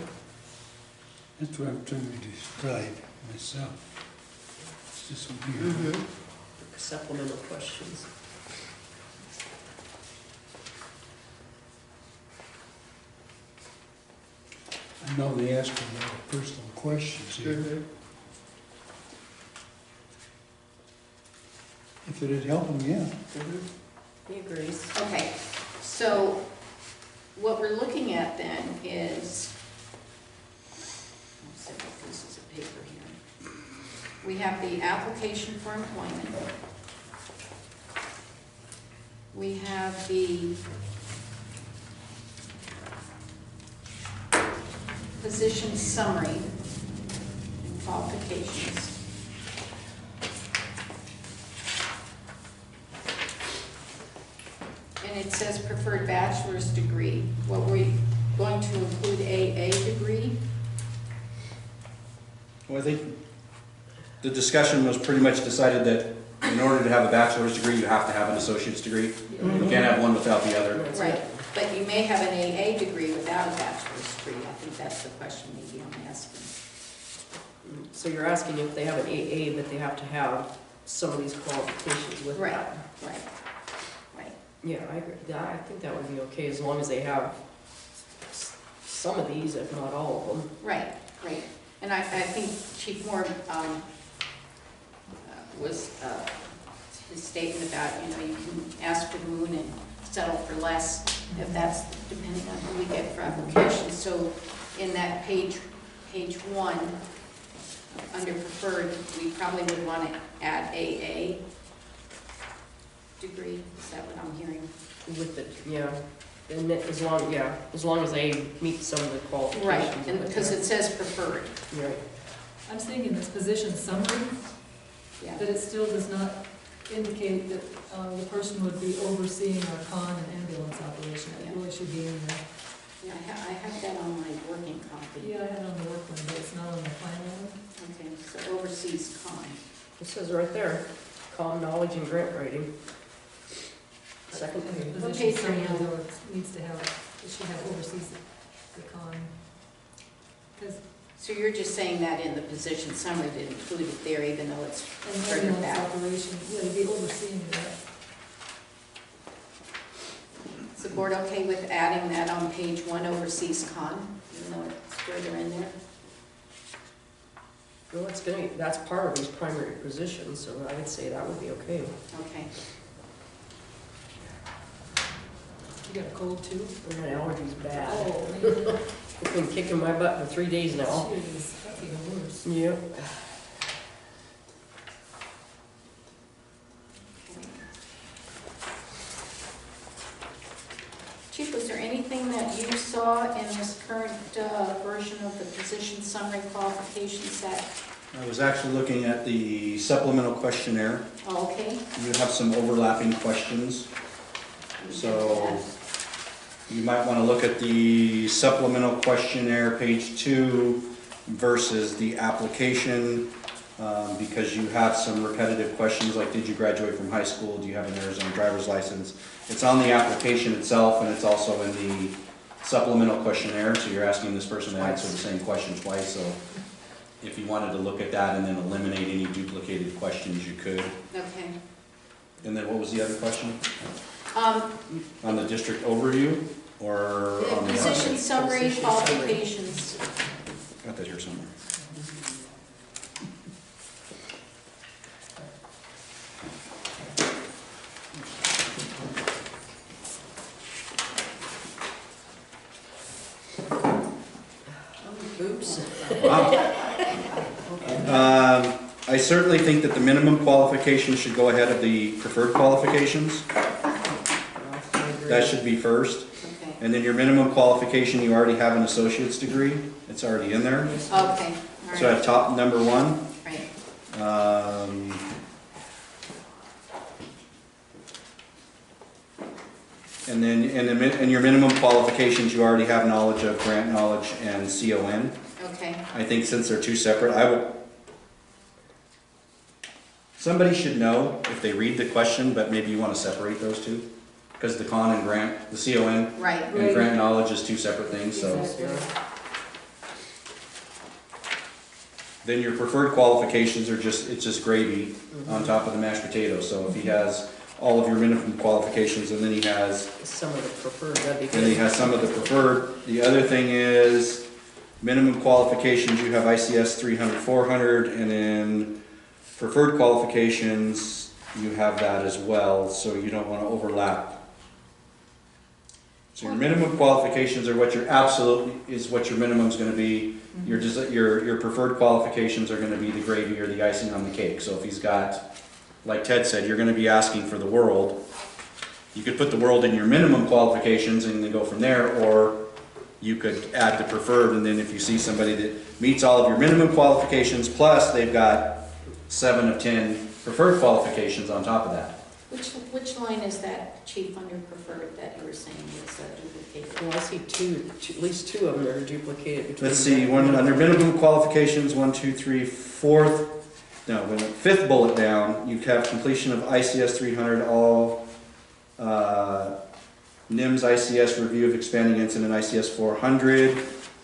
That's what I'm trying to describe myself. It's just weird. Supplemental questions. I know they ask a lot of personal questions here. If it'd help them, yeah. He agrees. Okay, so what we're looking at then is, several pieces of paper here. We have the application for employment. We have the position summary and qualifications. And it says preferred bachelor's degree. What were we going to include AA degree? well, I think the discussion was pretty much decided that in order to have a bachelor's degree, you have to have an associate's degree. You can't have one without the other. That's Right, it. but you may have an AA degree without a bachelor's degree. I think that's the question maybe I'm asking. So you're asking if they have an AA, but they have to have some of these qualifications with Right, that? right, right. Yeah, I agree. I think that would be okay, as long as they have some of these, if not all of them. Right, right. And I think Chief Moore was, his statement about, you know, you can ask for the moon and settle for less, if that's depending on who we get for applications. So in that page 1, under preferred, we probably would want to add AA. degree, is that what I'm hearing? With the, yeah, and as long as they meet some of the qualifications. Right, and because it says preferred, Right. I'm saying in this position summary, yeah. that it still does not indicate that the person would be overseeing our con and ambulance operation. It really should be in there. Yeah, I have that on my working copy. Yeah, I had it on the work one, but it's not on the final one. Okay, so overseas con. It says right there, common knowledge and grant writing. Second And the page. What position page are summary, you on? though, it needs to have, it should have overseas the con. Because So you're just saying that in the position summary to include it there, even though it's an further ambulance back? operation, yeah, to be overseeing that. Is the board okay with adding that on page 1, overseas con, even though it's further in there? Well, that's part of his primary position, so I would say that would be okay. Okay. You got a cold too? And that allergy's bad. Oh, man. It's been kicking my butt for 3 days now. Jeez, that's even worse. Yep. Chief, was there anything that you saw in this current version of the position summary qualifications that, I was actually looking at the supplemental questionnaire. oh, okay? You have some overlapping questions. So you might want to look at the supplemental questionnaire, page 2, versus the application, because you have some repetitive questions like, did you graduate from high school? Do you have an Arizona driver's license? It's on the application itself, and it's also in the supplemental questionnaire, so you're asking this person to answer the same question twice. So if you wanted to look at that and then eliminate any duplicated questions, you could. Okay. And then what was the other question? Um, On the district overview, or The on the? position summary Position summary. qualifications. Got that here somewhere. Oops. Wow. I certainly think that the minimum qualifications should go ahead of the preferred qualifications. That should be first. Okay. And then your minimum qualification, you already have an associate's degree. It's already in there. Okay, all So right, at top, number 1. right. And then, in your minimum qualifications, you already have knowledge of grant knowledge and CON. Okay, I think since they're two separate, somebody should know if they read the question, but maybe you want to separate those two. Because the con and grant, the CON right. and grant knowledge is two separate things, so. Exactly. Then your preferred qualifications are it's just gravy on top of the mashed potatoes. So if he has all of your minimum qualifications and then he has, Some of the preferred, that'd be good. and he has some of the preferred. The other thing is minimum qualifications, you have ICS 300, 400, and then preferred qualifications, you have that as well, so you don't want to overlap. So your minimum qualifications are what what your minimum's going to be. Your preferred qualifications are going to be the gravy or the icing on the cake. So if he's got, like Ted said, you're going to be asking for the world. You could put the world in your minimum qualifications and then go from there, or you could add the preferred, and then if you see somebody that meets all of your minimum qualifications, plus they've got 7 of 10 preferred qualifications on top of that. Which line is that, Chief, under preferred that you were saying is duplicated? Well, I see at least 2 of them that are duplicated between. Let's see, one under minimum qualifications, 1, 2, 3, 5th bullet down, you have completion of ICS 300, all NIMS ICS review of expanding incident ICS 400.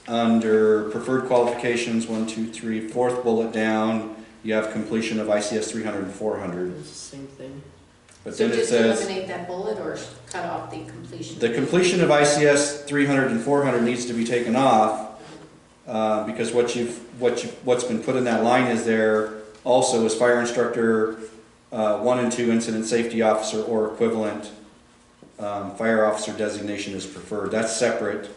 Under preferred qualifications, 1, 2, 3, 4th bullet down, you have completion of ICS 300 and 400. It's the same thing. But So then it just says, eliminate that bullet or cut off the completion? the completion of ICS 300 and 400 needs to be taken off, because what's been put in that line is there also is fire instructor 1 and 2 incident safety officer or equivalent. Fire officer designation is preferred. That's separate.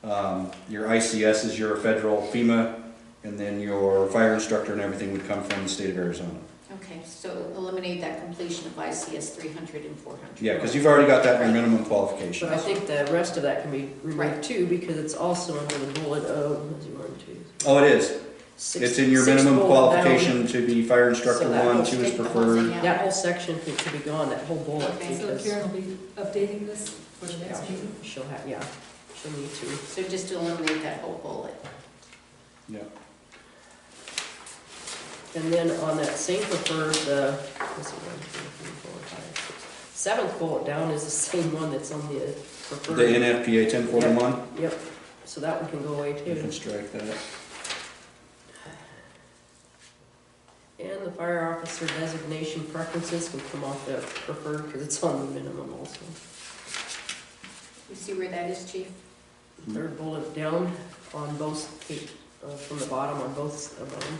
Your ICS is your federal FEMA, and then your fire instructor and everything would come from the state of Arizona. Okay, so eliminate that completion of ICS 300 and 400. Yeah, because you've already got that in your Right. minimum But I qualifications. think the rest of that can be Right. removed too, because it's also under the bullet of, let's see, 1, 2, Oh, it is. six. It's in your six minimum bullet down. qualification to be fire instructor So that 1, will 2 is take the whole preferred. thing out. That whole section could be gone, that whole bullet, Okay. So because Karen will be updating this for the next Yeah. meeting? she'll have, yeah, she'll need to. So just eliminate that whole bullet. Yeah. And then on that same preferred, let's see, 1, 2, 3, 4, 5, 6. Seventh bullet down is the same one that's on the preferred. The NFPA 1041, Yep, so that one can go away you too. can strike that. And the fire officer designation preferences can come off the preferred because it's on the minimum also. You see where that is, chief? Third bullet down on both, from the bottom on both of them.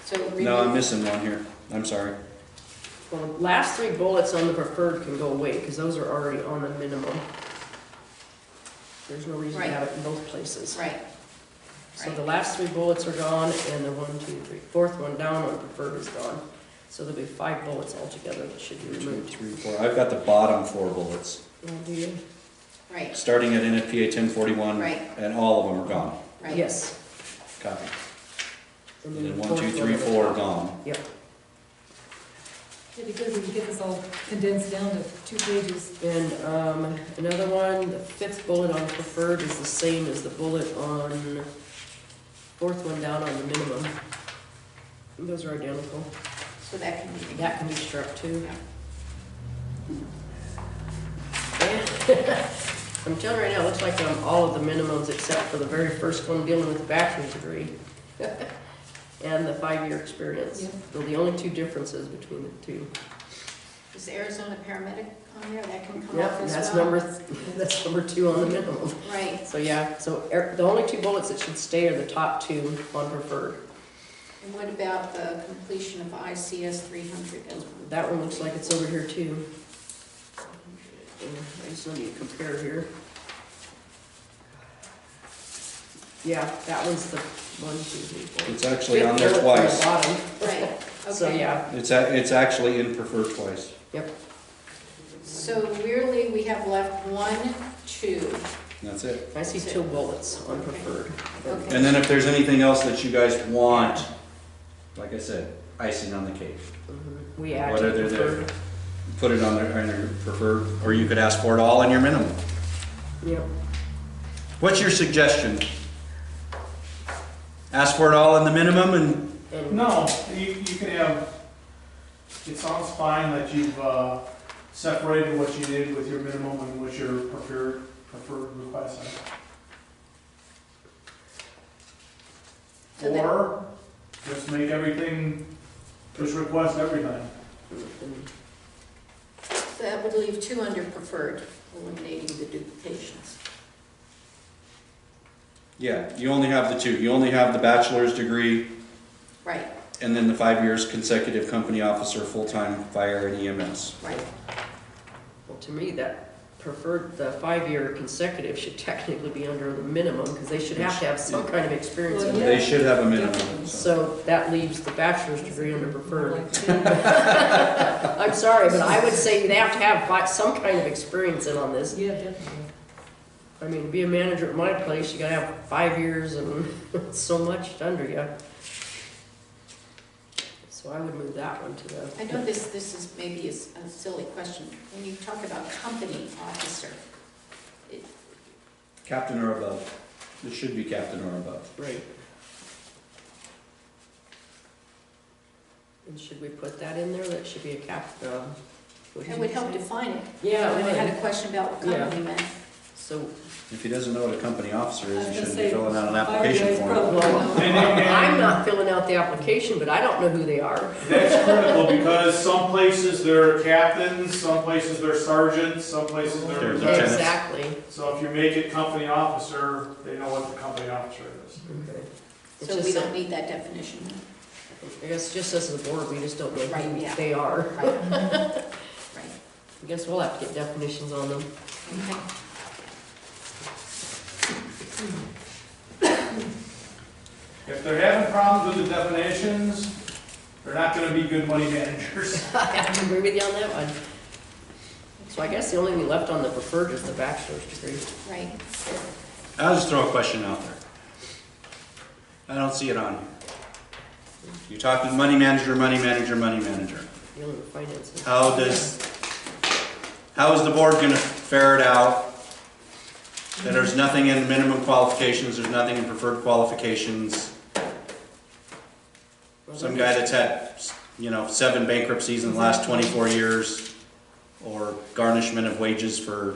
So No, I'm remove, missing one here. I'm sorry. Well, the last 3 bullets on the preferred can go away because those are already on the minimum. There's no reason to have it in both places. right, So right. the last 3 bullets are gone and the 1, 2, 3, fourth one down on preferred is gone. So there'll be 5 bullets altogether that should be 2, removed. 3, 4. I've got the bottom 4 bullets, Oh, do you? Right, starting at NFPA 1041, Right. and all of them are gone. right. Yes. Copy. And the then 1, fourth 2, one 3, at the 4 top. gone. Yep. It'd be good if we could get this all condensed down to 2 pages. And another one, the 5th bullet on preferred is the same as the bullet on, 4th one down on the minimum. Those are identical. So that can be. That can be struck too. I'm telling you right now, it looks like all of the minimums except for the very first one dealing with the bachelor's degree. And the 5-year experience. Yeah. They're the only 2 differences between the 2. Is Arizona paramedic on there? That can come Yep, off and as well? that's number 2 on the minimum. Right, So yeah, so the only 2 bullets that should stay are the top 2 on preferred. and what about the completion of ICS 300? That one looks like it's over here too. I just need to compare here. Yeah, that one's the 1, 2, 3, 4. It's actually on there Fifth bullet from the twice. bottom. Right, So okay. yeah, It's actually in preferred twice. So really, we have left 1, 2. That's it. I see 2 bullets on preferred. Okay. And then if there's anything else that you guys want, like I said, icing on the cake. We add What to are there there? preferred. Put it on your preferred, or you could ask for it all in your minimum. Yep. What's your suggestion? Ask for it all in the minimum and, And No, you can have, it sounds fine that you've separated what you did with your minimum and what your preferred request. So that- Or just make everything, just request everything. So that would leave 2 under preferred, eliminating the duplications. yeah, you only have the 2. You only have the bachelor's degree Right, and then the 5 years consecutive company officer, full-time fire and EMS. right. well, to me, that preferred, the 5-year consecutive should technically be under the minimum because they should have to have some kind of experience in Well, it. They should have a minimum. So that leaves the bachelor's degree under preferred. Like 10. I'm sorry, but I would say they have to have some kind of experience in on this. Yeah, definitely. I mean, to be a manager at my place, you gotta have 5 years and so much under you. So I would move that one to the. I know this is maybe a silly question. When you talk about company officer, Captain or above. It should be captain or above. Right. And should we put that in there? That should be a it would help define it. Yeah, When I it had would. a question about what Yeah. company meant. So, If he doesn't know what a company officer I is, was he gonna shouldn't be say, filling out an fire application guys form. probably well, know. I'm not filling out the application, but I don't know who they are. That's critical because some places they're captains, some places they're sergeants, some places they're They're lieutenants. lieutenants. Exactly. So if you make it company officer, they know what the company officer is. Okay. It's So we just don't need that definition. I guess just as a board, we just don't know Right, who yeah. they are. Right. Right. I guess we'll have to get definitions on them. Okay. If they're having problems with the definitions, They're not gonna be good money managers. I agree with you on that one. So I guess the only thing left on the preferred is the bachelor's degree. Right. I'll just throw a question out there. I don't see it on here. You're talking money manager, money manager, money manager. Dealing with finances. How is the board gonna ferret out that there's nothing in minimum qualifications, there's nothing in preferred qualifications? Some guy that's had, 7 bankruptcies in the last 24 years, or garnishment of wages for,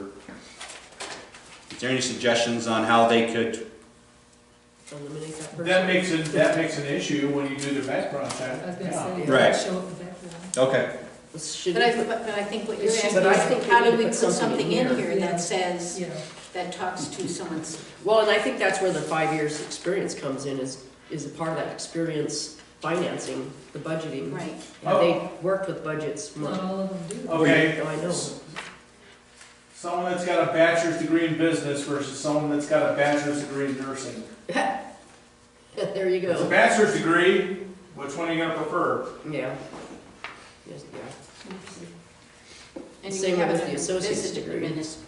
is there any suggestions on how they could? Eliminate that person. That makes an issue when you do the background check. I was gonna Yeah. say, Right. show up the background. Okay. Should But we- but I think what you're But asking I is, think we how need do to we put put something something in in here. here Yeah. that says, You know, that talks to someone's, Well, and I think that's where the 5 years experience comes in, is a part of that experience financing, the budgeting. right? Have they worked with budgets? not all of them do. Okay. Oh, I know. Someone that's got a bachelor's degree in business versus someone that's got a bachelor's degree in nursing. There you If it's a go. bachelor's degree, which one are you gonna prefer? Yeah. Yes, yeah. And you Same have with it the in associate's business degree.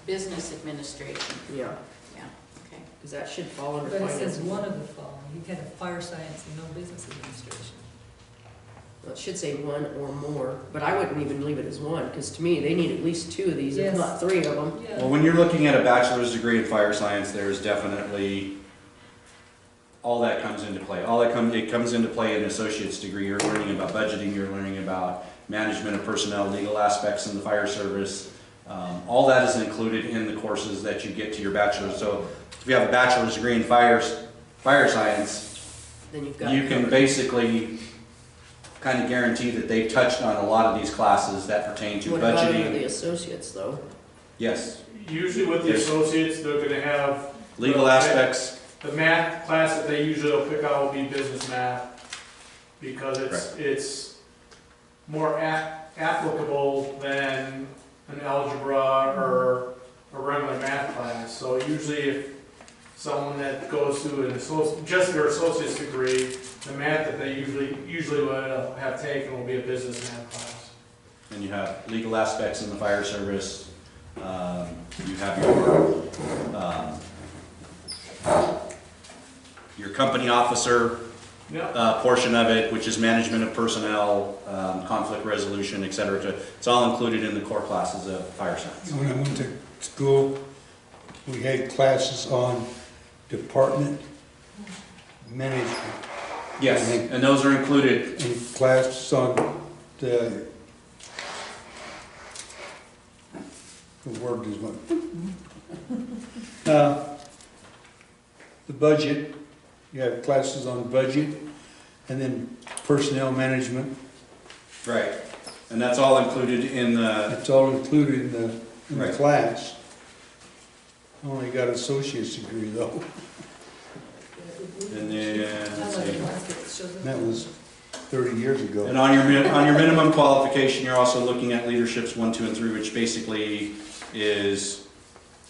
Business administration, Yeah, yeah, okay. because that should fall under But it says finance. one of the following, you can have fire science and no business administration. Well, it should say one or more, but I wouldn't even leave it as one, because to me, they need at least 2 of these, if Yes. not 3 of them. Yeah. Well, when you're looking at a bachelor's degree in fire science, there's definitely, all that comes into play. It comes into play in an associate's degree. You're learning about budgeting, you're learning about management of personnel, legal aspects in the fire service. All that is included in the courses that you get to your bachelor's. So if you have a bachelor's degree in fire science, Then you've got. you can basically kind of guarantee that they've touched on a lot of these classes that pertain to What about under the budgeting. associates, though? Yes, Usually with the Yes. associates, they're gonna have, legal aspects. the math class that they usually will pick out will be business math. Because it's more applicable than an algebra or a regular math class. So usually if someone that goes through just their associate's degree, the math that they usually would have taken will be a business math class. And you have legal aspects in the fire service. You have your company officer Yeah. portion of it, which is management of personnel, conflict resolution, et cetera. It's all included in the core classes of fire science. When I went to school, we had classes on department management Yes, and those are included. and classes on the word is what? The budget, you have classes on budget, and then personnel management. Right. And that's all included in the, It's all included in the Right. class. I only got an associate's degree though, and then, I let's like see. the basket that shows and up. that was 30 years ago. And on your minimum qualification, you're also looking at leaderships 1, 2, and 3, which basically is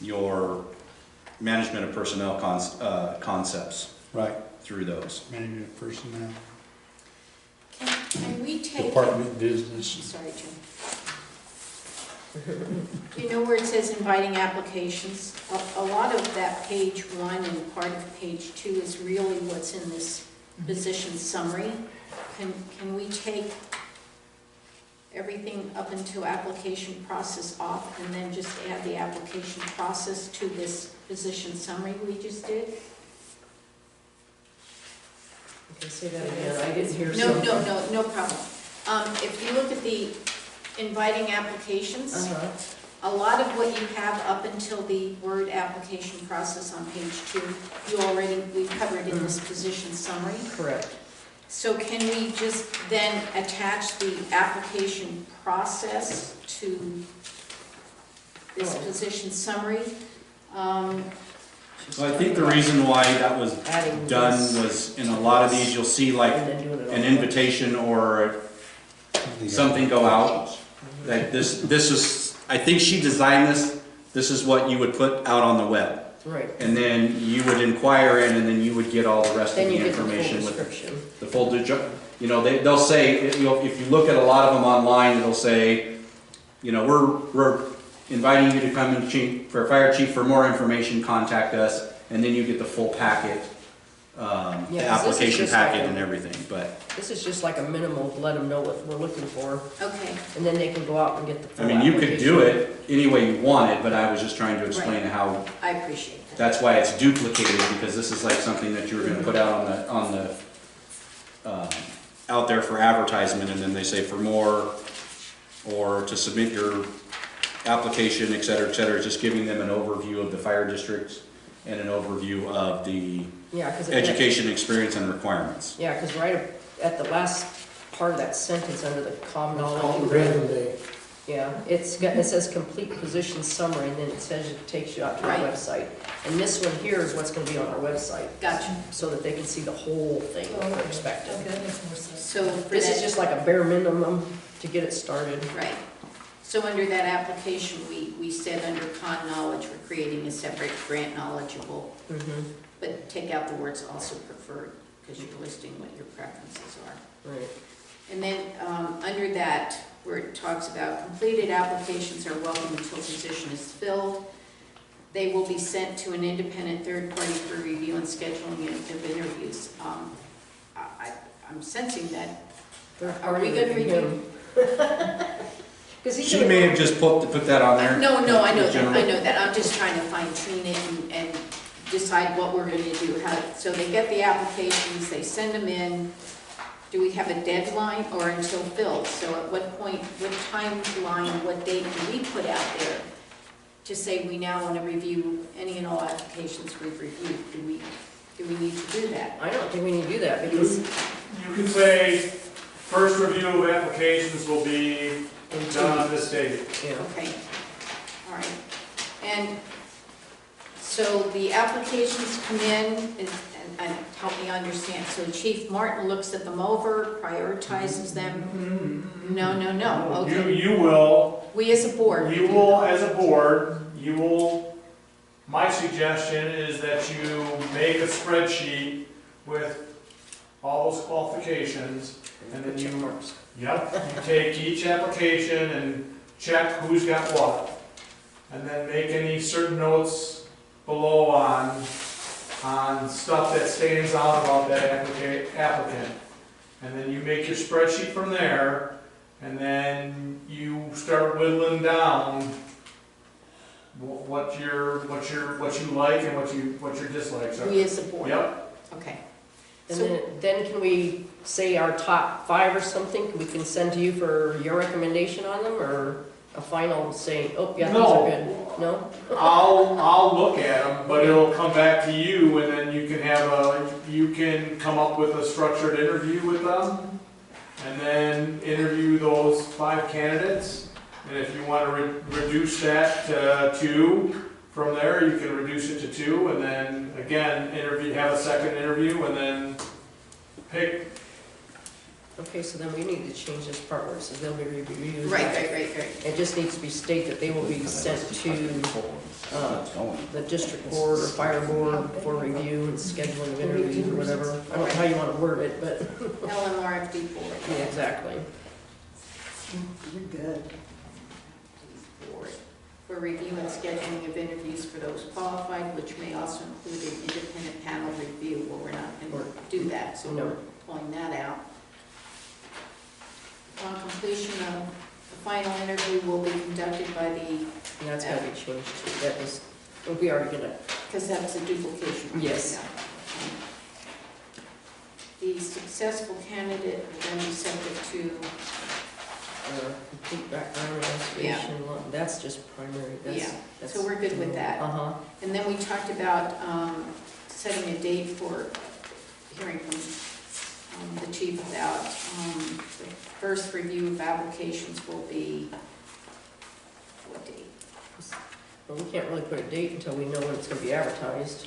your management of personnel concepts Right, through those. Management of personnel, Can we take? department business. Sorry, Jim. You know where it says inviting applications? A lot of that page 1 and part of page 2 is really what's in this position summary. Can we take everything up into application process off and then just add the application process to this position summary we just did? Okay, say that again, I didn't hear No, something. no problem. If you look at the inviting applications, Uh-huh. a lot of what you have up until the word application process on page 2, we covered in this position summary. Correct. So can we just then attach the application process to this Oh. position summary? So I think the reason why that was Adding done this was in a lot of these, you'll see like and then doing it all an at once. invitation or something go out. That this is, I think she designed this is what you would put out on the web. Right. And then you would inquire in and then you would get all the rest of Then the you get the full information with description. the full you know, they'll say, if you look at a lot of them online, it'll say, you know, we're inviting you to come and for fire chief, for more information, contact us, and then you get the full packet, the 'cause this is application just like packet a- and everything, but, This is just like a minimal to let them know what we're looking for, Okay, and then they can go out and get the I full mean, you could do application. it any way you want it, but I was just trying to explain how, I appreciate that. that's why it's duplicated, because this is like something that you were gonna put out on the, out there for advertisement, and then they say for more, or to submit your application, et cetera, just giving them an overview of the fire districts and an overview of the Yeah, 'cause education, experience, and requirements. Yeah, because right at the last part of that sentence under the common It's knowledge. called and- the resume. Yeah, it says complete position summary, and then it says it takes you out to the Right. website. And this one here is what's gonna be on our website. Gotcha. So that they can see the whole thing, what they're expecting. Okay, that makes more sense. So for This is that, just like a bare minimum to get it started. right. So under that application, we said under con knowledge, we're creating a separate grant knowledgeable, Mm-hmm, but take out the words also preferred, because you're listing what your preferences are. right. And then, under that, where it talks about completed applications are welcome until position is filled. They will be sent to an independent third party for review and scheduling of interviews. I'm sensing that, are we gonna review? Because he's She gonna may go- have just put that on there. No, I know that, General. I know that, I'm just trying to fine tune it and decide what we're gonna do. So they get the applications, they send them in. Do we have a deadline or until filled? So at what point, what timeline, what date do we put out there to say we now want to review any and all applications we've reviewed? Do we need to do that? I don't think we need to do that because. You could say, first review of applications will be done on this date. Yeah. Okay, all right. And so the applications come in, and help me understand, so Chief Martin looks at them over, prioritizes them? No, okay. You will, We as a board. as a board, my suggestion is that you make a spreadsheet with all those qualifications, and then Check you, marks. you take each application and check who's got what. And then make any certain notes below on stuff that stands out about that applicant. And then you make your spreadsheet from there, and then you start whittling down what you like and what your dislikes are. We as a board. Yep. Okay. And So, then can we say our top 5 or something, we can send to you for your recommendation on them, or a final saying, oh, yeah, these No. are good? No? I'll look at them, but it'll come back to you, and then you can come up with a structured interview with them, and then interview those 5 candidates. And if you want to reduce that to 2, from there, you can reduce it to 2, and then, again, have a second interview, and then pick. Okay, so then we need to change this part where it says they'll be reviewed. right. It just needs to be stated that they will be sent to the district board or fire board for review and scheduling of interviews or whatever. I don't know how you want to word it, but, LMRFD board. yeah, exactly. You're good. Board. For review and scheduling of interviews for those qualified, which may also include an independent panel review. Well, we're not going to do that, so No. we're pulling that out. On completion of the final interview will be conducted by the, And that's gotta be changed too. That was, we already gonna, because that's a duplication. Yes. Yeah. The successful candidate will then be subject to, complete background investigation. That's just primary, Yeah. So we're good with that. Uh-huh. and then we talked about setting a date for hearing from the chief about the first review of applications will be, what date? Well, we can't really put a date until we know when it's gonna be advertised.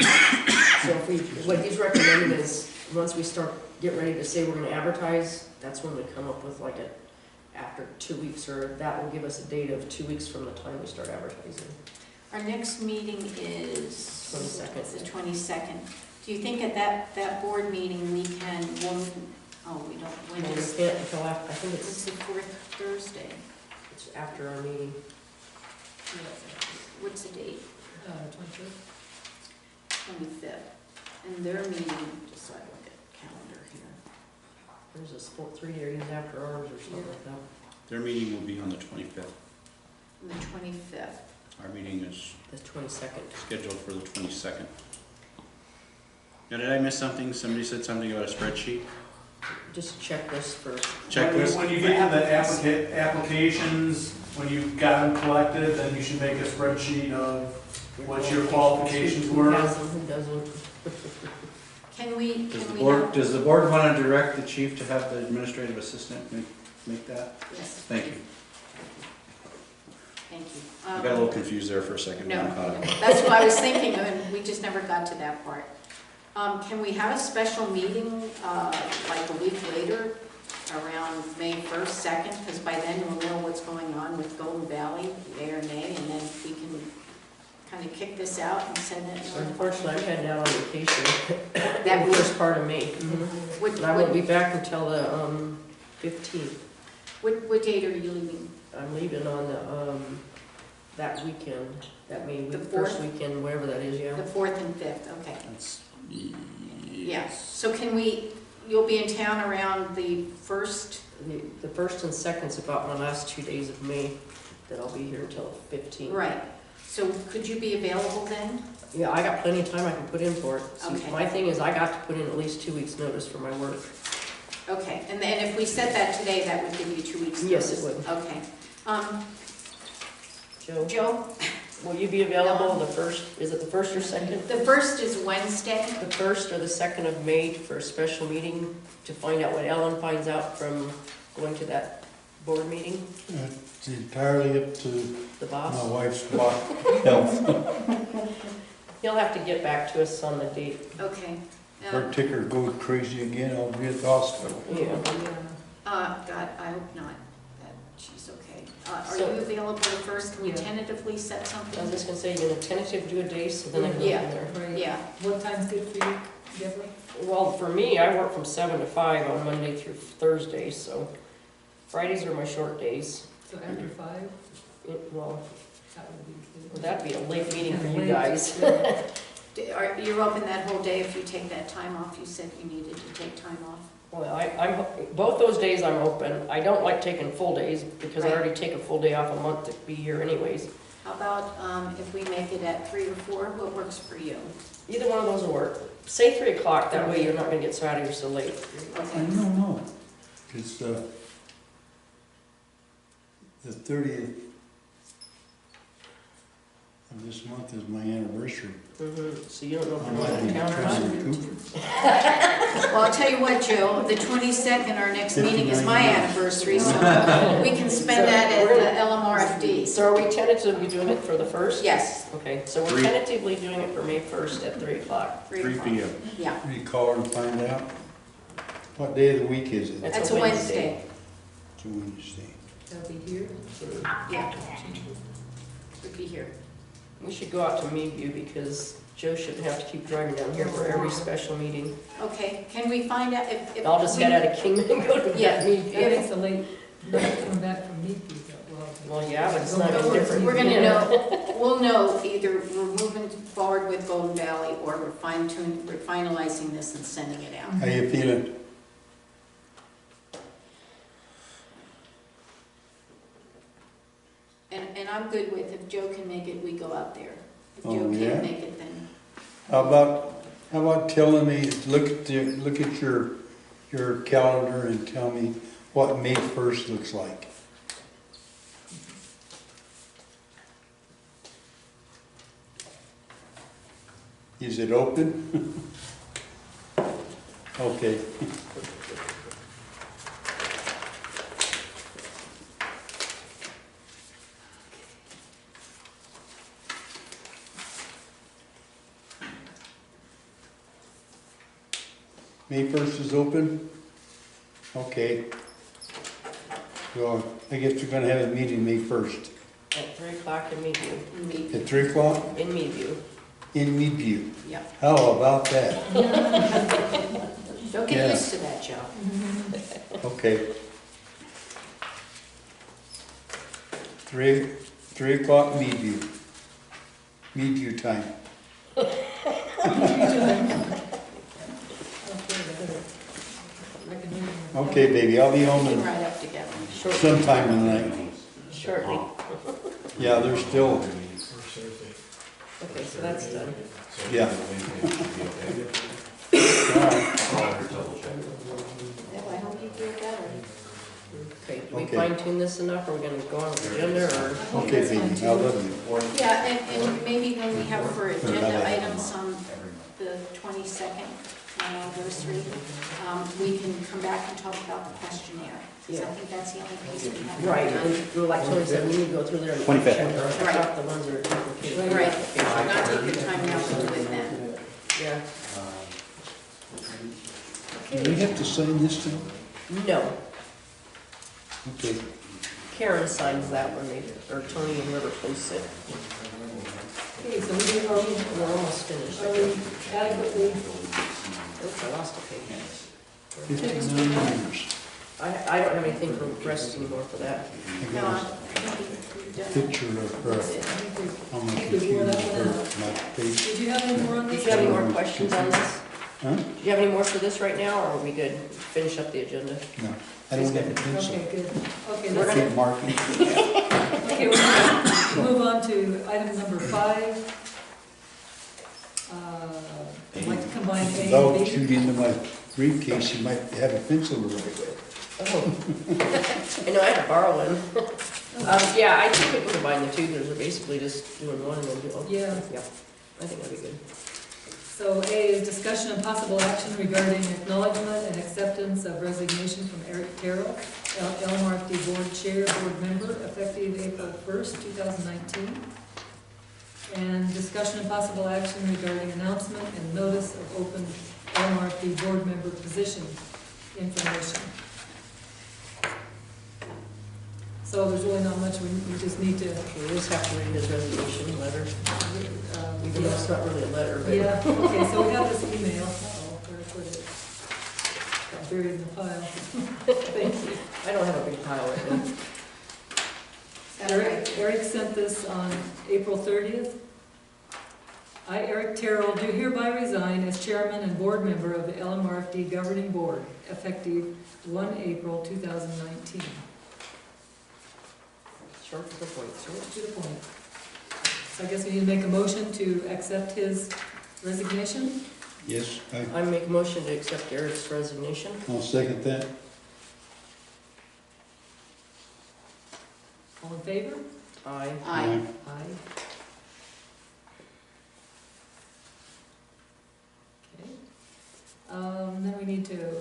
So what he's recommending is, once we start, get ready to say we're gonna advertise, that's when we come up with like after 2 weeks, or that will give us a date of 2 weeks from the time we start advertising. Our next meeting is 22nd. the 22nd. Do you think at that board meeting we can, Oh, we don't, when And we is, can't until after, I think it's it's, the fourth Thursday. it's after our meeting. What's the date? 25th. 25th. And their meeting, just so I look at the calendar here. There's a sport 3 days after ours or something like that. Their meeting will be on the 25th. On the 25th. Our meeting is The 22nd. scheduled for the 22nd. Now, did I miss something? Somebody said something about a spreadsheet? Just check this first. Checklist? When you get to the applications, when you've got them collected, then you should make a spreadsheet of what your qualifications Who were. has them, who doesn't. Can we, Does can the we board, have? does the board want to direct the chief to have the administrative assistant make that? Yes, Thank you. thank you. I got a little confused there for a second. No, when I caught it. that's what I was thinking, and we just never got to that part. Can we have a special meeting, like a week later, around May 1st, 2nd? Because by then we'll know what's going on with Golden Valley, yea or nay, and then we can kind of kick this out and send it. Unfortunately, I'm heading out on vacation. That That week. first part of May. What, And I won't what, be back until the 15th. what date are you leaving? I'm leaving on the, that weekend, that May The week, fourth? first weekend, whatever that is, yeah. The 4th and 5th, okay. That's, Yeah, so can we, you'll be in town around the 1st? The first and second's about my last 2 days of May, that I'll be here until the 15th. Right, so could you be available then? Yeah, I got plenty of time I can put in for it. See, Okay. my thing is, I got to put in at least 2 weeks' notice for my work. Okay, and then if we said that today, that would give you 2 weeks' notice? Yes, it would. Okay. Joe, Joe, will you be available the first, is it the first or second? the 1st is Wednesday. The 1st or the 2nd of May for a special meeting to find out what Ellen finds out from going to that board meeting, It's entirely up to the my boss. wife's health. He'll have to get back to us on the date. Okay. Her ticker goes crazy again, I'll be at the hospital. Yeah. God, I hope not, that she's okay. Are So- you available the 1st? Can we Yeah. tentatively set I was something? just gonna say, you're gonna tentative do a date, so then I can go Yeah. from there. Right. Yeah, What time's good for you, Deborah? Well, for me, I work from 7 to 5 on Monday through Thursday, so Fridays are my short days. So after 5, Well, that would be good. that'd be a late meeting for you Late. guys. You're open that whole day if you take that time off? You said you needed to take time off. Well, I'm, both those days I'm open. I don't like taking full days because I Right. already take a full day off a month to be here anyways. How about if we make it at 3 or 4? What works for you? Either one of those will work. Say 3 o'clock, that way you're not gonna get so out of here so late. Okay. No. It's, the 30th of this month is my anniversary. So you don't know if I you're might going be to town or trying not? to recoup. Well, I'll tell you what, Joe, the 22nd, our next meeting is my 59 years. anniversary, so we can spend that at the LMRFD. So are we tentatively doing it for the 1st? Yes, Okay, so we're 3. tentatively doing it for May 1st at 3 o'clock. 3 3 o'clock. p.m. Yeah, Will you call her and find out? What day of the week is it? that's a Wednesday. It's a Wednesday. That'll be here. Yeah, we'd be here. We should go out to Meadview because Joe shouldn't have to keep driving down here for every special meeting. Okay, can we find out if? I'll just head out of Kingman and go to Yeah. that Meadview. That is a late night coming back from Meadview, though. Well, yeah, but it's not any different. We're gonna know, we'll know either we're moving forward with Golden Valley or we're finalizing this and sending it out. How you feeling? And I'm good with, if Joe can make it, we go out there. If Oh, Joe yeah? can't make it, then, How about telling me, look at your calendar and tell me what May 1st looks like? Is it open? Okay. May 1st is open? Okay. Well, I guess we're gonna have a meeting May 1st. At 3 o'clock in Meadview. maybe, At 3 o'clock In Meadview. in Meadview. yeah. How about that? Don't Yeah. get used to that, Joe. Okay. 3 o'clock Meadview time. Okay, baby, I'll be We home can in ride up together. sometime tonight. Shortly. Yeah, they're still, Okay, so that's done. yeah. Well, I hope you feel better. Okay, do we Okay. fine tune this enough? Are we gonna go on with the agenda or? Okay, baby, I love you. Yeah, and maybe when we have for agenda items on the 22nd anniversary, we can come back and talk about the questionnaire. Because I think that's the only piece we have. Right, and like Tony said, we need to go through there and 25th. check out the ones that are duplicated. Right, not take your time now to do it then. Yeah. Do we have to sign this thing? No, Okay. Karen signs that one, or Tony and whoever posts it. Okay, so We're almost finished. are we adequately, Oops, I lost a page. 59 years. I don't have anything for rest anymore for that. I No, got I a think we've done it. picture of her on my computer, my page. did you have any more on Do this? you have any more questions on this? Huh? Do you have any more for this right now, or are we good? Finish up the agenda? No, I don't have a pencil. Okay, good. Okay, We're let's, gonna- Keep marking. okay, we're gonna move on to item number 5. I'd like to combine A Without and B. shooting into my briefcase, you might have a pencil to write with. Oh. I know, I had to borrow one. Yeah, I think we can combine the two, they're basically just doing one and then do, oh, Yeah. yeah, I think that'd be good. So A is discussion and possible action regarding acknowledgement and acceptance of resignation from Eric Terrell, LMRFD Board Chair, Board Member, effective April 1st, 2019. And discussion and possible action regarding announcement and notice of open LMRFD Board Member position information. So there's really not much, we just need to, We just have to read his resignation letter, even though yeah. it's not really a letter, but. Yeah, okay, so we have this email, uh-oh, where I put it? Got buried in the pile. Thank you. I don't have a big pile right now. Is that right? Eric sent this on April 30th. I, Eric Terrell, do hereby resign as chairman and board member of the LMRFD Governing Board, effective 1 April 2019. Short to the point, Short to the point. So I guess we need to make a motion to accept his resignation. Yes, I make a motion to accept Eric's resignation. I'll second that. All in favor? Aye. Aye. Aye. Okay. Then we need to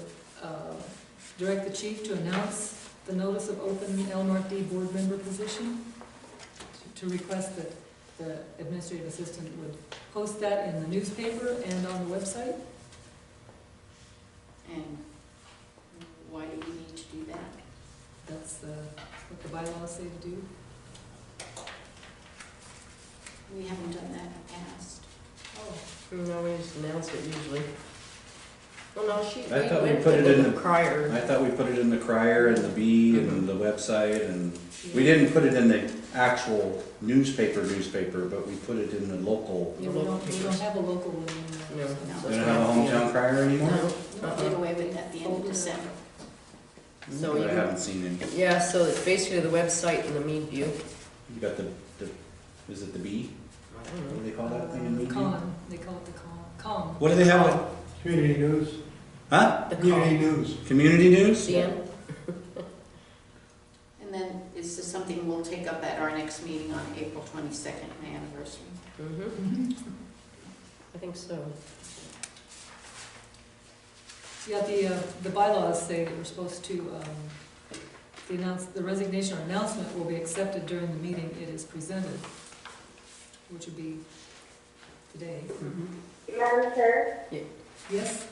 direct the chief to announce the notice of open LMRFD board member position, to request that the administrative assistant would post that in the newspaper and on the website. And why do we need to do that? That's what the bylaws say to do. We haven't done that in the past. Oh. No, we just announce it usually. Well, no, I thought we went put it with in the crier. I thought we put it in the crier and the bee and the website, and we didn't put it in the actual newspaper, but we put it in the local. Yeah, we don't have a local one No. anymore. No. We don't have a hometown crier anymore? No. We did away with it at the end of December. So But I you, haven't seen any. yeah, so it's basically the website and the Meadview. You got the, is it the bee? I don't What know. do they call that thing in Meadview? Con, they call it the con. What do they have? Community news. Huh? The Community call. news. Community news? CN? And then is this something we'll take up at our next meeting on April 22nd, anniversary? Mm-hmm. I think so. Yeah, the bylaws say that we're supposed to, the resignation or announcement will be accepted during the meeting it is presented, which would be today. Mm-hmm. Madam Chair, Yes,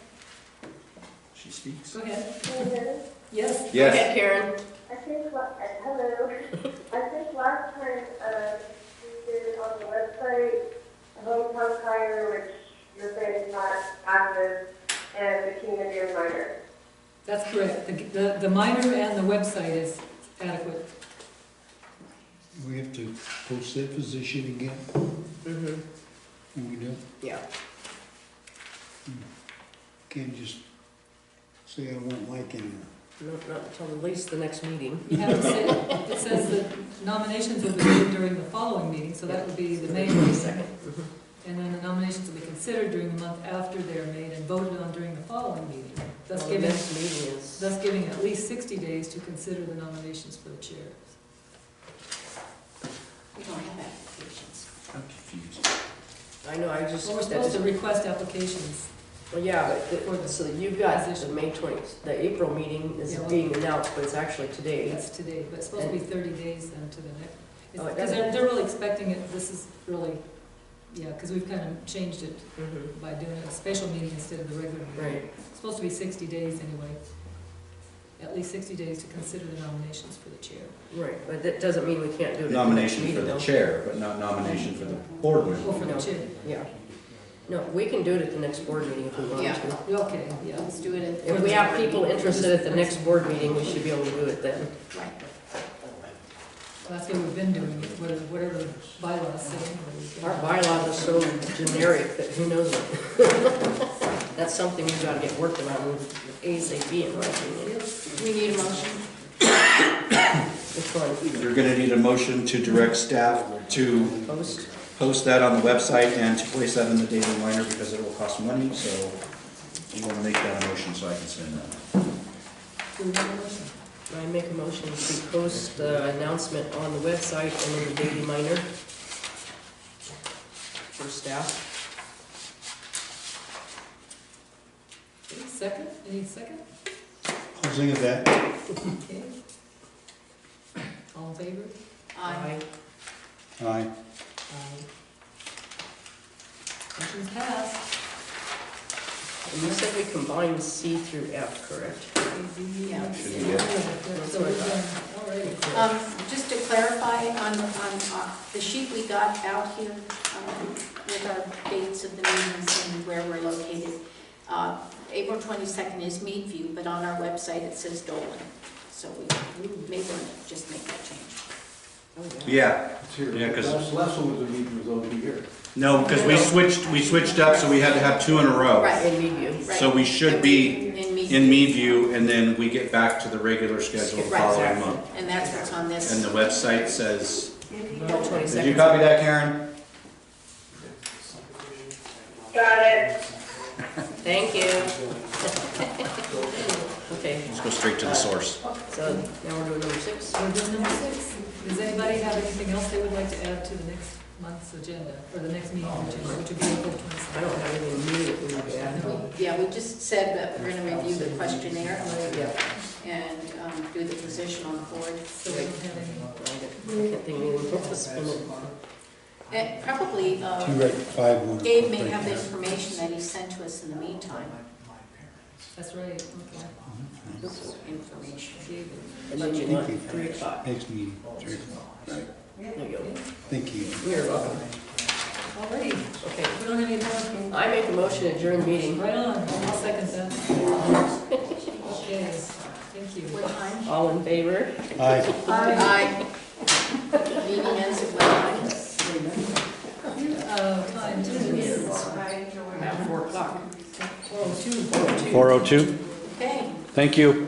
She speaks. go ahead. can you hear me? Yes? Go ahead, Karen. I think, hello, I think last time, we did on the website, hometown crier, which you're saying is not active, and the Kingman Deer Minor. That's correct. The minor and the website is adequate. We have to post that position again, Mm-hmm, when we do. yeah. Can't just say I won't like it. Not until at least the next meeting. Yeah, it says that nominations will be made during the following meeting, so that would be the May meeting. 22nd. And then the nominations will be considered during the month after they're made and voted on during the following meeting. Thus Well, the giving, next meeting is, thus giving at least 60 days to consider the nominations for the chair. We don't have applications. I'm confused. I know, I just, Well, we're supposed to that's, request applications. well, yeah, but, so you've got the May 20th, the April meeting is Yeah, well- being announced, but it's actually today. That's today, but it's supposed to be 30 days then to the next. Oh, it Because doesn't- they're really expecting it, this is really, yeah, because we've kind of changed it Mhm. by doing a special meeting instead of the regular meeting. Right, It's supposed to be 60 days anyway. At least 60 days to consider the nominations for the chair. right, but that doesn't mean we can't do it at the next Nomination for meeting, the though. chair, but not nomination for the board Well, member. for the No. chair. Yeah. No, we can do it at the next board meeting if we want Yeah. to. Okay, yeah. Let's do it at. If we have people interested at the next board meeting, we should be able to do it then. Right. Well, that's what we've been doing, whatever the bylaws say. Our bylaws are so generic that who knows it. That's something we've got to get working on ASAP in my opinion. We need a motion. Which one? You're gonna need a motion to direct staff to Post? post that on the website and to place that in the Daily Miner because it will cost money, so you wanna make that a motion so I can send that. Do we have a motion? I make a motion to post the announcement on the website and in the Daily Miner for staff. Okay, second, any second? I'll think of that. Okay. All in favor? Aye. Aye. Aye. Motion's passed. And you said we combined C through F, correct? Yeah. Should be good. So we're done, all righty. Just to clarify on the sheet we got out here, with our dates of the meetings and where we're located, April 22nd is Meadview, but on our website it says Dolan. So we may want to just make that change. Yeah, yeah, 'cause- Last one was a meeting was over here. no, because we switched up, so we had to have two in a row. Right. In Meadview. Right. So we should be In in Meadview, and then we get back to the regular schedule the Right. following month. And that's what's on this. And the website says, April 22nd. did you copy that, Karen? Got it. Thank you. Okay, Let's go straight to the source. so now we're doing number 6. We're doing number 6. Does anybody have anything else they would like to add to the next month's agenda, or the next meeting agenda, which would be April 22nd? I don't have anything new that we need to add. Yeah, we just said that we're gonna review the questionnaire Yeah, and do the position on the board. So we don't have any. I can't think of anything else to spin it. And probably, Two right, 5-1. Dave may have the information that he sent to us in the meantime, That's right, okay. information. David. And then you Thank want you. 3 o'clock. Next meeting, 3 o'clock. Right. There you go. Thank you. You're welcome. All righty, Okay, we don't have any more. I make a motion to adjourn the meeting. Right on, I'll second that. Okay, thank you. What time? All in favor? Aye. Aye. Meeting ends at what time? Time, 2 minutes. At 4 o'clock. 4:02. 4:02. Okay. Thank you.